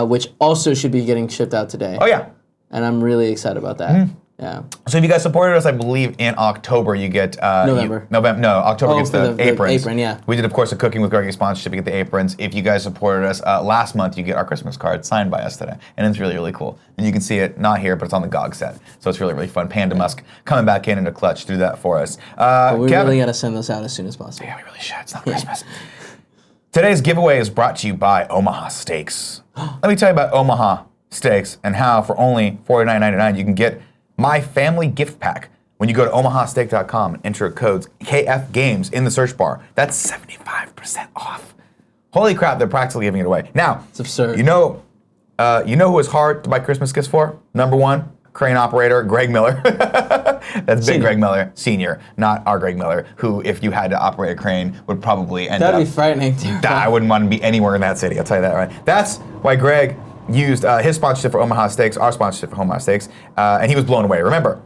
which also should be getting shipped out today. Oh, yeah. And I'm really excited about that. Yeah. So if you guys supported us, I believe in October you get November. October gets for the aprons. Apron, yeah. We did, of course, a Cooking with Greggy sponsorship. You get the aprons. If you guys supported us last month, you get our Christmas card signed by us today, and it's really, really cool. And you can see it not here, but it's on the GOG set, so it's really, really fun. Panda Musk coming back in a clutch to do that for us. But we Kevin, really got to send those out as soon as possible. yeah, we really should. It's not Christmas. Today's giveaway is brought to you by Omaha Steaks. Let me tell you about Omaha Steaks and how for only $49.99 you can get my family gift pack. When you go to omahasteak.com and enter codes KFGames in the search bar, that's 75% off. Holy crap, they're practically giving it away. Now, It's absurd. You know who is hard to buy Christmas gifts for? Number one, crane operator, Greg Miller. That's big Greg Miller, senior, not our Greg Miller, who, if you had to operate a crane, would probably end up... That'd be frightening, too. I wouldn't want to be anywhere in that city, I'll tell you that, right? That's why Greg used his sponsorship for Omaha Steaks, our sponsorship for Omaha Steaks, and he was blown away. Remember,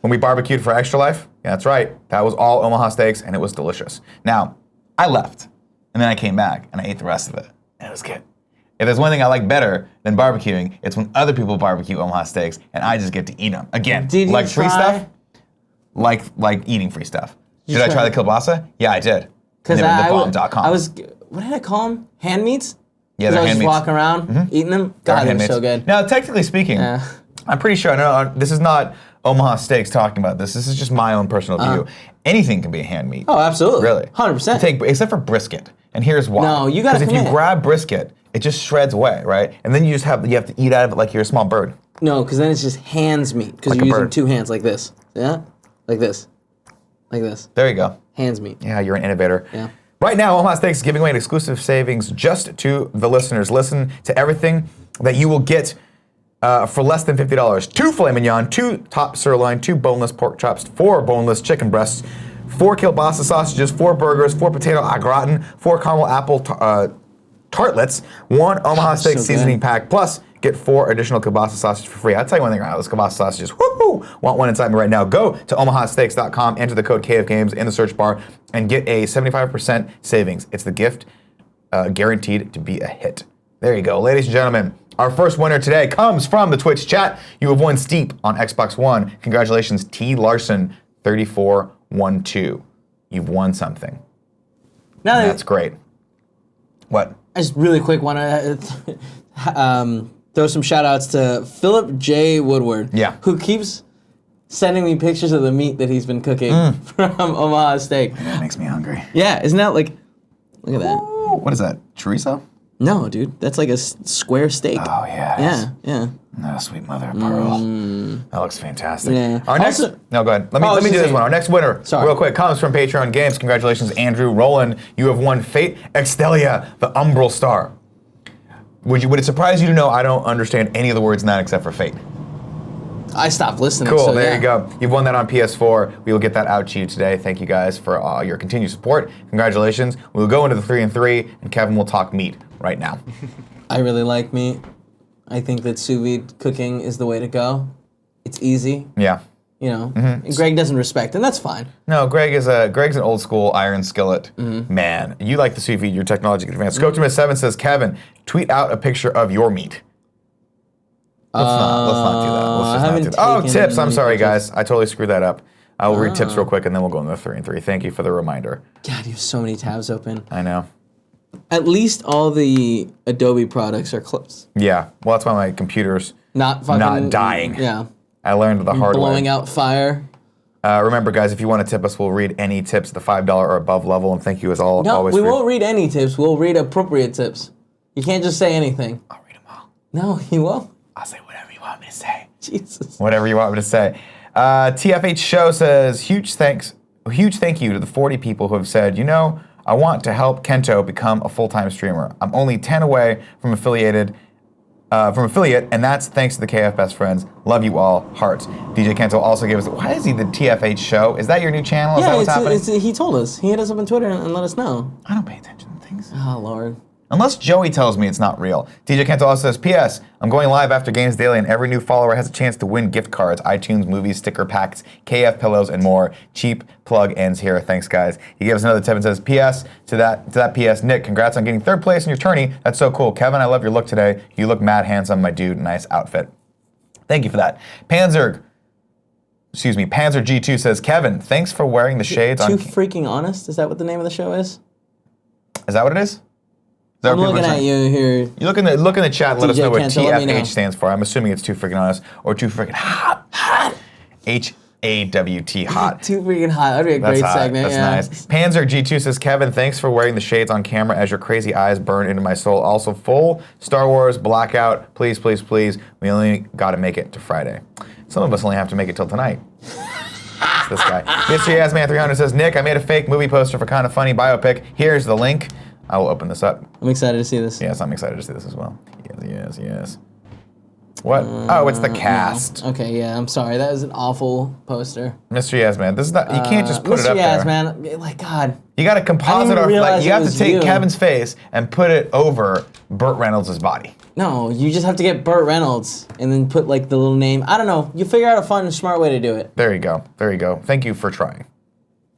when we barbecued for Extra Life? Yeah, that's right. That was all Omaha Steaks, and it was delicious. Now, I left, and then I came back, and I ate the rest of it, and it was good. If there's one thing I like better than barbecuing, it's when other people barbecue Omaha Steaks, and I just get to eat them. Again, Did you like free try? stuff, like eating free stuff. Did I try the kielbasa? Yeah, I did. Because Bomb.com. I was, what did I call them? Hand meats? Yeah, I they're was hand just meats. walking around, eating them. God, they're so good. Now, technically speaking, Yeah. I'm pretty sure, I know this is not Omaha Steaks talking about this. This is just my own personal view. Anything can be a hand meat. Oh, absolutely. Really? 100%. Except for brisket. And here's why. No, you gotta Because if you commit. grab brisket, it just shreds away, right? And then you have to eat out of it like you're a small bird. No, because then it's just hands meat. Because Like you're a using bird. two hands like this. Yeah? Like this. Like this. There you go. Hands meat. Yeah, you're an innovator. Yeah. Right now, Omaha Steaks is giving away an exclusive savings just to the listeners. Listen to everything that you will get for less than $50. 2 filet mignon, 2 top sirloin, 2 boneless pork chops, 4 boneless chicken breasts, 4 kielbasa sausages, 4 burgers, 4 potato au gratin, 4 caramel apple tartlets, 1 Omaha Steaks so seasoning good. pack, plus get 4 additional kielbasa sausages for free. I'll tell you one thing, those kielbasa sausages, woohoo! Want one inside me right now. Go to omahasteaks.com, enter the code KFGames in the search bar, and get a 75% savings. It's the gift guaranteed to be a hit. There you go. Ladies and gentlemen, our first winner today comes from the Twitch chat. You have won Steep on Xbox One. Congratulations, T. Larson 3412. You've won something. Now That's great. What? I just really quick want to throw some shout outs to Philip J. Woodward. Yeah. Who keeps sending me pictures of the meat that he's been cooking from Omaha Steak. That makes me hungry. Yeah, isn't that like, look at that. Ooh, what is that? Chorizo? No, dude, that's like a square steak. Oh, yeah. it is. Yeah. Oh, sweet mother of pearl. That looks fantastic. Yeah. Our next, Also- no, go ahead. Let I me was do just this saying- one. Our next winner, Sorry. real quick, comes from Patreon Games. Congratulations, Andrew Rowland. You have won Fate Extelia, the Umbral Star. Would it surprise you to know I don't understand any of the words in that except for Fate? I stopped listening. Cool, so there yeah. you go. You've won that on PS4. We will get that out to you today. Thank you guys for your continued support. Congratulations. We will go into the 3 and 3, and Kevin will talk meat right now. I really like meat. I think that sous vide cooking is the way to go. It's easy, Yeah. you know. And Greg doesn't respect, and that's fine. No, Greg's an old school iron skillet man. You like the sous vide, your technology advanced. Scotimus7 says, Kevin, tweet out a picture of your meat. Let's not do that. Let's I just not haven't do that. Oh, taken tips. I'm any sorry, pictures. guys. I totally screwed that up. I will read tips real quick, and then we'll go into the 3 and 3. Thank you for the reminder. God, you have so many tabs open. I know. At least all the Adobe products are closed. Yeah. Well, that's why my computer's Not fucking... not dying. Yeah. I learned the hard way. Blowing out fire. Remember, guys, if you want to tip us, we'll read any tips at the $5 or above level, and thank you as No, always. we for won't read any tips. We'll read appropriate tips. You can't just say anything. I'll read them all. No, you won't. I'll say whatever you want me to say. Jesus. Whatever you want me to say. TFH Show says, huge thank you to the 40 people who have said, you know, I want to help Kento become a full-time streamer. I'm only 10 away from affiliate, and that's thanks to the KF Best Friends. Love you all, hearts. DJ Kento also gave us, why is he the TFH Show? Is that your new channel? Is that what's happening? He told us. He hit us up on Twitter and let us know. I don't pay attention to things. Oh, Lord. Unless Joey tells me it's not real. DJ Kento also says, P.S. I'm going live after Games Daily, and every new follower has a chance to win gift cards, iTunes, movies, sticker packs, KF pillows, and more. Cheap plug ends here. Thanks, guys. He gives another tip and says, P.S. to that P.S. Nick, congrats on getting 3rd place in your tourney. That's so cool. Kevin, I love your look today. You look mad handsome, my dude. Nice outfit. Thank you for that. Panzerg excuse me, Panzer G2 says, Kevin, thanks for wearing the shades on... Too freaking honest? Is that what the name of the show is? Is that what it is? I'm looking at you here. You look in the chat and let us know what Cantor, TFH stands for. I'm assuming it's too freaking honest or too freaking hot. HAWT hot. Too freaking hot. That'd be a great segment. That's nice. Panzer G2 says, Kevin, thanks for wearing the shades on camera as your crazy eyes burn into my soul. Also, full Star Wars blackout. Please, please, please. We only got to make it to Friday. Some of us only have to make it till tonight. It's this guy. Mr. Yasman300 says, Nick, I made a fake movie poster for Kinda Funny biopic. Here's the link. I will open this up. I'm excited to see this. Yes, I'm excited to see this as well. Yes. What? Oh, it's the cast. No. Okay, yeah, I'm sorry. That was an awful poster. Mr. Yasman, this is not. You can't just put it up there. Mr. Yasman, like God. You got to composite our. Like, you have to take Kevin's face and put it over Burt Reynolds' body. No, you just have to get Burt Reynolds and then put like the little name. I don't know. You figure out a fun, smart way to do it. There you go. Thank you for trying.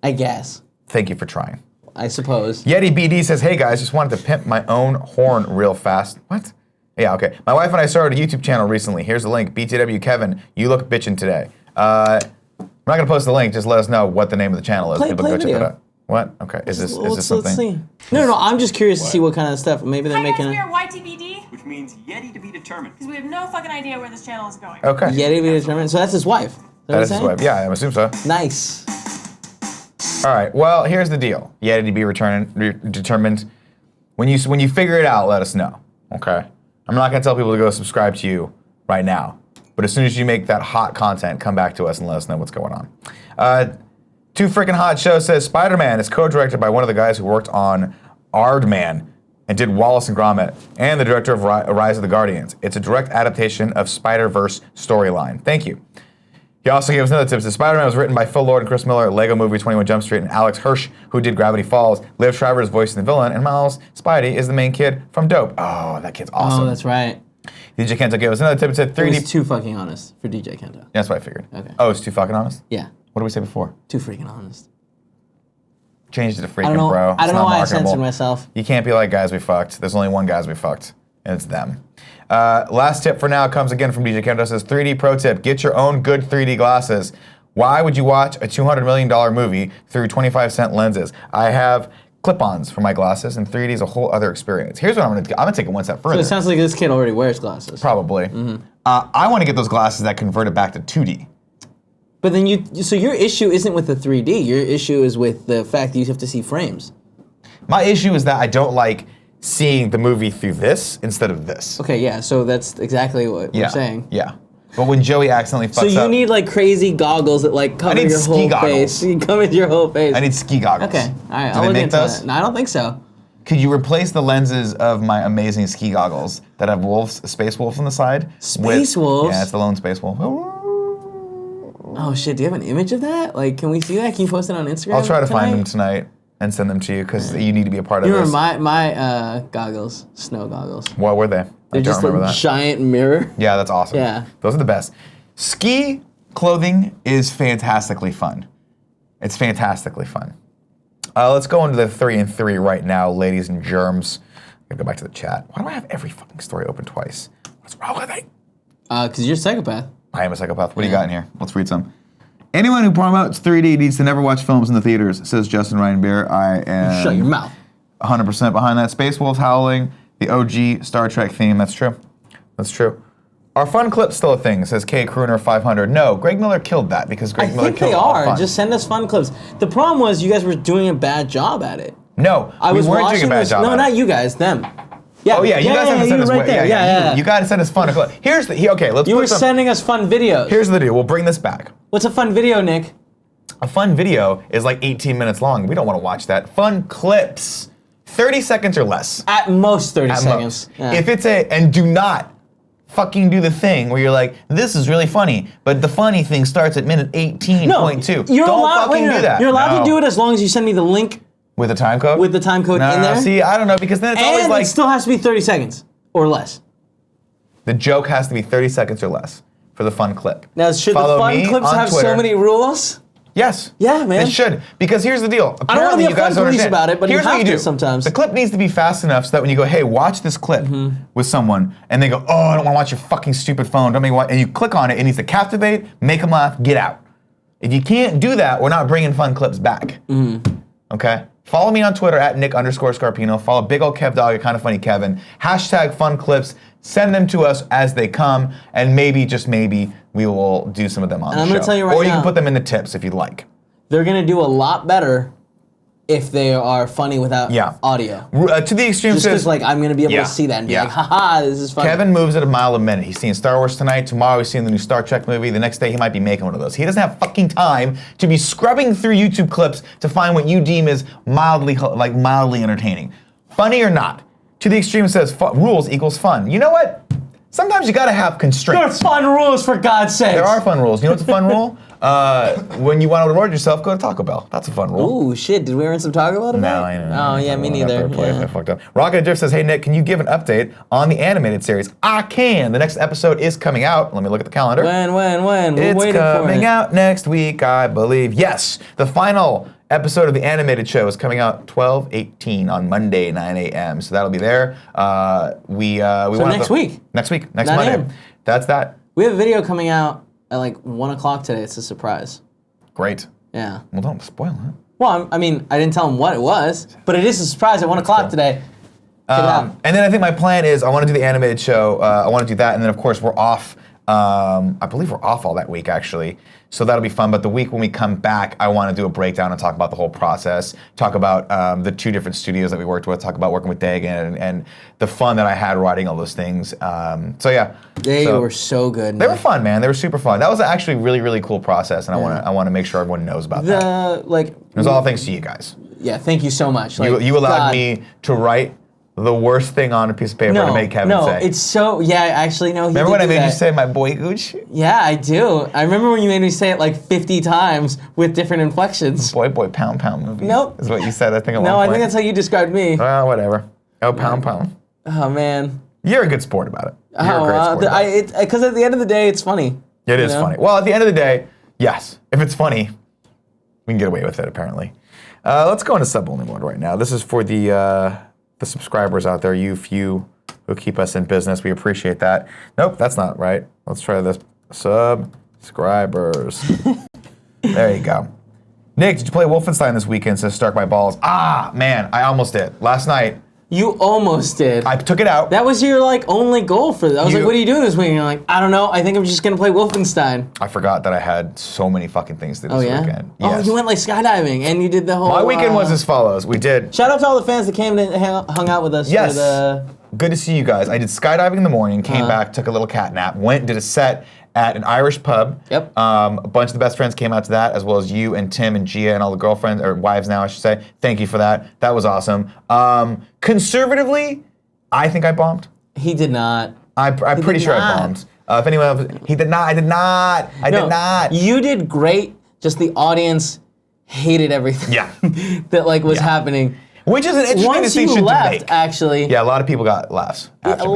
I guess. Thank you for trying. I suppose. Yeti BD says, hey guys, just wanted to pimp my own horn real fast. What? Yeah, okay. My wife and I started a YouTube channel recently. Here's the link. BTW Kevin, you look bitchin' today. I'm not gonna post the link. Just let us know what the name of the channel is. People go check it out. What? Okay. Is this something? Let's see. No. I'm just curious to see what kind of stuff. Maybe they're making. Hi guys, we are YTBD, which means Yeti to be determined. because we have no fucking idea where this channel is going. Okay. Yeti to be determined. So that's his wife. That is his wife. Yeah, I assume so. Nice. All right. Well, here's the deal. Yeti to be determined. When you figure it out, let us know. Okay. I'm not gonna tell people to go subscribe to you right now, but as soon as you make that hot content, come back to us and let us know what's going on. Too Freaking Hot Show says SpiderMan is co-directed by one of the guys who worked on Aardman and did Wallace and Gromit, and the director of Rise of the Guardians. It's a direct adaptation of Spiderverse storyline. Thank you. He also gave us another tip. Spider-Man was written by Phil Lord and Chris Miller, Lego Movie 21 Jump Street, and Alex Hirsch, who did Gravity Falls. Liv Schreiber is voicing the villain, and Miles Spidey is the main kid from Dope. Oh, that kid's awesome. Oh, that's right. DJ Kento gave us another tip. It said 3D. It's too fucking honest for DJ Kento. Yeah, that's what I figured. Okay. Oh, it's too fucking honest? Yeah. What did we say before? Too freaking honest. Changed it to freaking bro. I don't know why I censored marketable. myself. You can't be like guys we fucked. There's only one guys we fucked, and it's them. Last tip for now comes again from DJ Kento. It says 3D pro tip: get your own good 3D glasses. Why would you watch a $200 million movie through 25-cent lenses? I have clip-ons for my glasses, and 3D is a whole other experience. Here's what I'm gonna take it one step further. So it sounds like this kid already wears glasses. Probably. Mm-hmm. I want to get those glasses that convert it back to 2D. But then so your issue isn't with the 3D. Your issue is with the fact that you have to see frames. My issue is that I don't like seeing the movie through this instead of this. Okay, yeah. So that's exactly what we're saying. Yeah. But when Joey accidentally fucks up... So you need like crazy goggles that like cover your whole face. You cover your whole face. I need ski goggles. Okay, all right. Do I'll they look make into those? that. No, I don't think so. Could you replace the lenses of my amazing ski goggles that have space wolves on the side? Space wolves? Yeah, it's the lone space wolf. Oh shit, do you have an image of that? Like, can we see that? Can you post it on Instagram I'll try to find them tonight and send them to you because you need to be a part of this. You remember my goggles, snow goggles. What were they? They're just a giant mirror. Yeah, that's awesome. Yeah. Those are the best. Ski clothing is fantastically fun. It's fantastically fun. Let's go into the 3 and 3 right now, ladies and germs. I'm gonna go back to the chat. Why do I have every fucking story open twice? What's wrong with me? Because you're a psychopath. I am a psychopath. What do you got in here? Let's read some. Anyone who promotes 3D needs to never watch films in the theaters, says Justin Ryan Beer. I am... Shut your mouth. 100% behind that. Space Wolves howling, the OG Star Trek theme. That's true. That's true. Are fun clips still a thing, says K Crooner 500. No, Greg Miller killed that because Greg Miller killed all fun. I think they are. Just send us fun clips. The problem was you guys were doing a bad job at it. No, we weren't doing a bad job at it. No, not you guys, them. Yeah. Oh yeah, you guys have to send us right there. Yeah. You got to send us fun clips. Here's the okay. Let's. You were sending us fun videos. Here's the deal. We'll bring this back. What's a fun video, Nick? A fun video is like 18 minutes long. We don't want to watch that. Fun clips, 30 seconds or less. At most 30 seconds. Yeah. If it's and do not fucking do the thing where you're like, this is really funny, but the funny thing starts at minute 18.2. No, don't fucking do that. You're allowed to do it as long as you send me the link. With the time code? With the time code in there. See, I don't know, because then it's always like... it still has to be 30 seconds or less. The joke has to be 30 seconds or less for the fun clip. Now, should the fun clips have so many rules? Yes. Yeah, man. It should, because here's the deal. I don't want to be a fun police about it, but here's you have what you to do. sometimes. The clip needs to be fast enough so that when you go, hey, watch this clip with someone, and they go, oh, I don't want to watch your fucking stupid phone, don't make me watch, and you click on it, it needs to captivate, make them laugh, get out. If you can't do that, we're not bringing fun clips back. Okay? Follow me on Twitter at Nick_Scarpino. Follow Big Ol' Kev Dog at Kinda Funny Kevin. Hashtag fun clips. Send them to us as they come, and maybe, just maybe, we will do some of them on the show. I'm gonna tell you right or you now, can put them in the tips if you'd like. They're gonna do a lot better if they are funny without audio. To the extreme, Just because, like, I'm gonna be able to see that and be like, haha, this is funny. Kevin moves at a mile a minute. He's seeing Star Wars tonight. Tomorrow he's seeing the new Star Trek movie. The next day he might be making one of those. He doesn't have fucking time to be scrubbing through YouTube clips to find what you deem is mildly entertaining. Funny or not. To the extreme says rules equals fun. You know what? Sometimes you gotta have constraints. There are fun rules, for God's sake. There are fun rules. You know what's a fun rule? When you want to reward yourself, go to Taco Bell. That's a fun rule. Ooh, shit. Did we earn some Taco Bell tonight? No, I know. Oh, yeah, me neither. I fucked up. Rocket Drift says, hey, Nick, can you give an update on the animated series? I can. The next episode is coming out. Let me look at the calendar. When? We're it's waiting for it. coming out next week, I believe. Yes, the final episode of the animated show is coming out 12/18 on Monday, 9 a.m. So that'll be there. We next week? Next week. Next 9 Monday. a.m. That's that. We have a video coming out at like 1 o'clock today. It's a surprise. Great. Yeah. Well, don't spoil it. Well, I mean, I didn't tell him what it was, but it is a surprise at 1 o'clock today. Check it out. And then I think my plan is I want to do the animated show. I want to do that, and then of course we're off. I believe we're off all that week actually, so that'll be fun. But the week when we come back, I want to do a breakdown and talk about the whole process. Talk about the 2 different studios that we worked with. Talk about working with Dagan and the fun that I had writing all those things. So yeah, they were so good. They were fun, man. They were super fun. That was actually a really, really cool process, and I want to make sure everyone knows about that. It was all thanks to you guys. Yeah, thank you so much. You allowed me to write the worst thing on a piece of paper to make Kevin say. No, it's so, actually, no, he Remember when I made that. you say my boy Gooch? Yeah, I do. I remember when you made me say it like 50 times with different inflections. Boy, pound, movies. Nope. Is what you said, I think, at one No, point. I think that's how you described me. Whatever. Oh, pound. Oh, man. You're a good sport about it. You're a great sport about it. Because at the end of the day, it's funny. It is funny. Well, at the end of the day, yes. If it's funny, we can get away with it, apparently. Let's go into sub-only mode right now. This is for the subscribers out there, you few who keep us in business. We appreciate that. Nope, that's not right. Let's try this. Subscribers. There you go. Nick, did you play Wolfenstein this weekend? Says Stark My Balls. Ah, man, I almost did. Last night. You almost did. I took it out. That was your only goal for that. I was like, what are you doing this week? And you're like, I don't know. I think I'm just gonna play Wolfenstein. I forgot that I had so many fucking things to do this weekend. Oh, Yes. you went like skydiving and you did the whole. My weekend was as follows. We did. Shout out to all the fans that came and hung out with us. Yes. For the... Good to see you guys. I did skydiving in the morning, came back, took a little cat nap, went, did a set at an Irish pub. Yep. A bunch of the best friends came out to that, as well as you and Tim and Gia and all the girlfriends, or wives now, I should say. Thank you for that. That was awesome. Conservatively, I think I bombed. He did not. I'm pretty sure I bombed. If anyone else, he did not. I did not. I did not. You did great. Just the audience hated everything. Yeah. that was happening. Which is an interesting Once distinction you left, to make. Actually. Yeah, a lot of people got laughs. After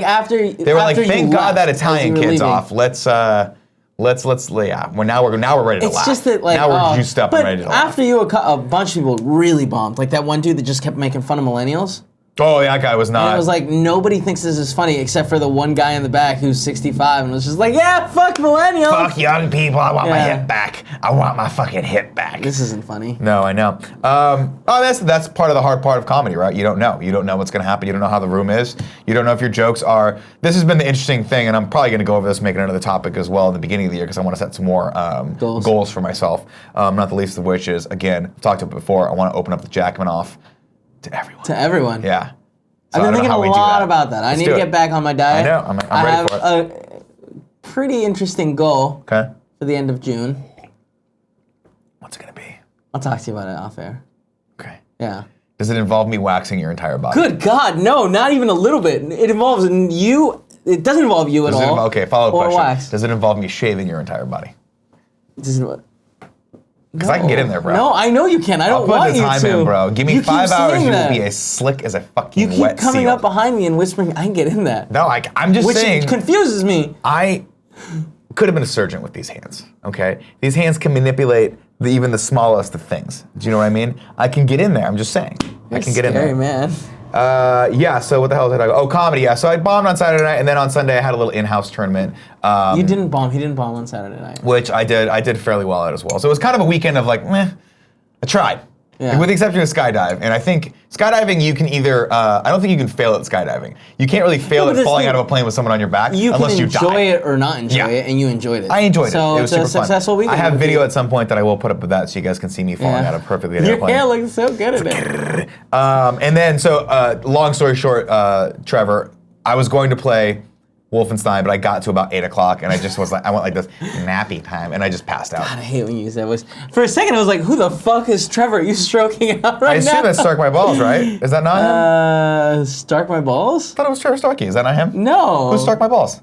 after they were like, "Thank God that Italian kid's leaving. off. Let's yeah. Now we're ready to laugh. It's just that now we're juiced up and ready to laugh." After you, a bunch of people really bombed. Like that one dude that just kept making fun of millennials. Oh, yeah, that guy was not. And it was like, nobody thinks this is funny except for the one guy in the back who's 65 and was just like, yeah, fuck millennials. Fuck young people. I want my hip back. I want my fucking hip back. This isn't funny. No, I know. That's part of the hard part of comedy, right? You don't know. You don't know what's going to happen. You don't know how the room is. You don't know if your jokes are. This has been the interesting thing, and I'm probably going to go over this, make it another topic as well in the beginning of the year because I want to set some more goals for myself. Not the least of which is, again, I've talked about it before, I want to open up the Jackman off to everyone. To everyone. Yeah. So I've been thinking a lot about that. I need to get back on my diet. I know. I'm ready for it. I have a pretty interesting goal for the end of June. What's it going to be? I'll talk to you about it off air. Okay. Yeah. Does it involve me waxing your entire body? Good God, no, not even a little bit. It involves you. It doesn't involve you at all. Okay, follow-up question. Wax. Does it involve me shaving your entire body? Because I can get in there, bro. No, I know you can. I don't want you to. I'll put the time in, bro. Give me you 5 hours, you will that. be as slick as a fucking wet seal. You keep coming seal. up behind me and whispering, I can get in that. No, I'm just saying. Which confuses me. I could have been a surgeon with these hands, okay? These hands can manipulate even the smallest of things. Do you know what I mean? I can get in there, I'm just saying. I can get in there. Man. Yeah, so what the hell did I go? Oh, comedy, yeah. So I bombed on Saturday night, and then on Sunday I had a little in-house tournament. You didn't bomb. He didn't bomb on Saturday night. Which I did fairly well at as well. So it was kind of a weekend of like, meh, I tried. Yeah. With the exception of skydive. And I think skydiving, you can either, I don't think you can fail at skydiving. You can't really fail at falling out of a plane with someone on your back unless you die. You can enjoy it or not enjoy it, and you enjoyed it. I enjoyed it. So It was it's a super fun. successful weekend. I have video at some point that I will put up with that so you guys can see me falling out of perfectly an Your airplane. hair looks so good at it. And then, so long story short, Trevor, I was going to play Wolfenstein, but I got to about 8 o'clock, and I just was like, I went like this nappy time, and I just passed out. God, I hate when you use that voice. For a second, I was like, who the fuck is Trevor? Are you stroking out right now? I assume that's Stark My Balls, right? Is that not him? Stark My Balls? I thought it was Trevor Starkey. Is that not him? No. Who's Stark My Balls?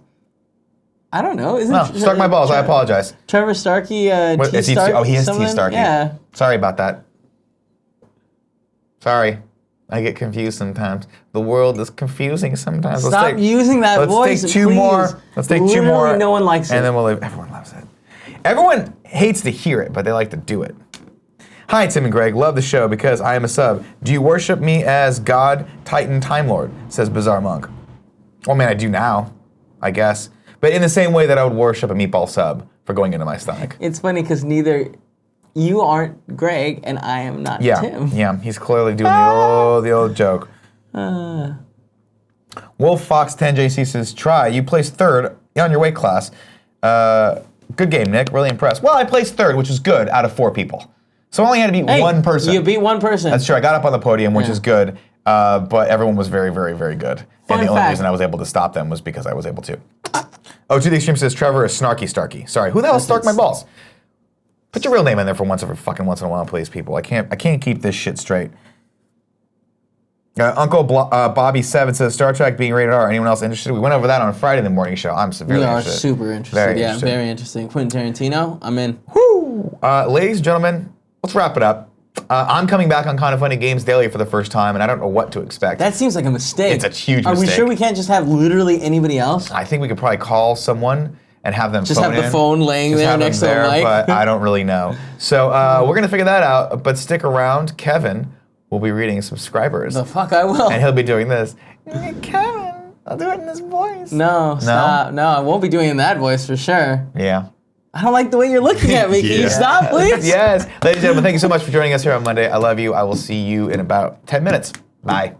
I don't know. Isn't No, Stark My Balls. I apologize. Trevor Starkey, What, T is he Stark? oh, he is T something? Starkey. Yeah. Sorry about that. Sorry. I get confused sometimes. The world is confusing sometimes. Stop using that voice, Let's take two please. more. Let's take two Literally more. no one likes it. And then we'll leave. Everyone loves it. Everyone hates to hear it, but they like to do it. Hi, Tim and Greg. Love the show because I am a sub. Do you worship me as God, Titan, Time Lord? Says Bizarre Monk. Well, man, I do now, I guess. But in the same way that I would worship a meatball sub for going into my stomach. It's funny because neither you aren't Greg and I am not Tim. Yeah, he's clearly doing the old joke. Wolf Fox 10JC says, try. You placed third on your weight class. Good game, Nick. Really impressed. Well, I placed third, which is good out of 4 people. So I only had to beat one person. You beat one person. That's true. I got up on the podium, which is good. But everyone was very, very, very good. Fun and the only fact. reason I was able to stop them was because I was able to. Oh, To The Extreme says, Trevor is Snarky Starkey. Sorry, who the hell is Stark My Balls? Put your real name in there for once in a while, please, people. I can't keep this shit straight. Uncle Bobby7 says, Star Trek being rated R. Anyone else interested? We went over that on Friday in the morning show. I'm severely interested. We are super interested. Very yeah, interested. very interesting. Quentin Tarantino, I'm in. Woo! Ladies and gentlemen, let's wrap it up. I'm coming back on Kind of Funny Games Daily for the first time, and I don't know what to expect. That seems like a mistake. It's a huge Are mistake. we sure we can't just have literally anybody else? I think we could probably call someone and have them Just phone have the in. phone laying Just there have them next to the there, mic? but I don't really know. So we're going to figure that out, but stick around. Kevin will be reading subscribers. The fuck I will. And he'll be doing this. Kevin, I'll do it in this voice. No, stop. No, I won't be doing that voice for sure. Yeah. I don't like the way you're looking at me. Can you stop, please? Yes. Ladies and gentlemen, thank you so much for joining us here on Monday. I love you. I will see you in about 10 minutes. Bye.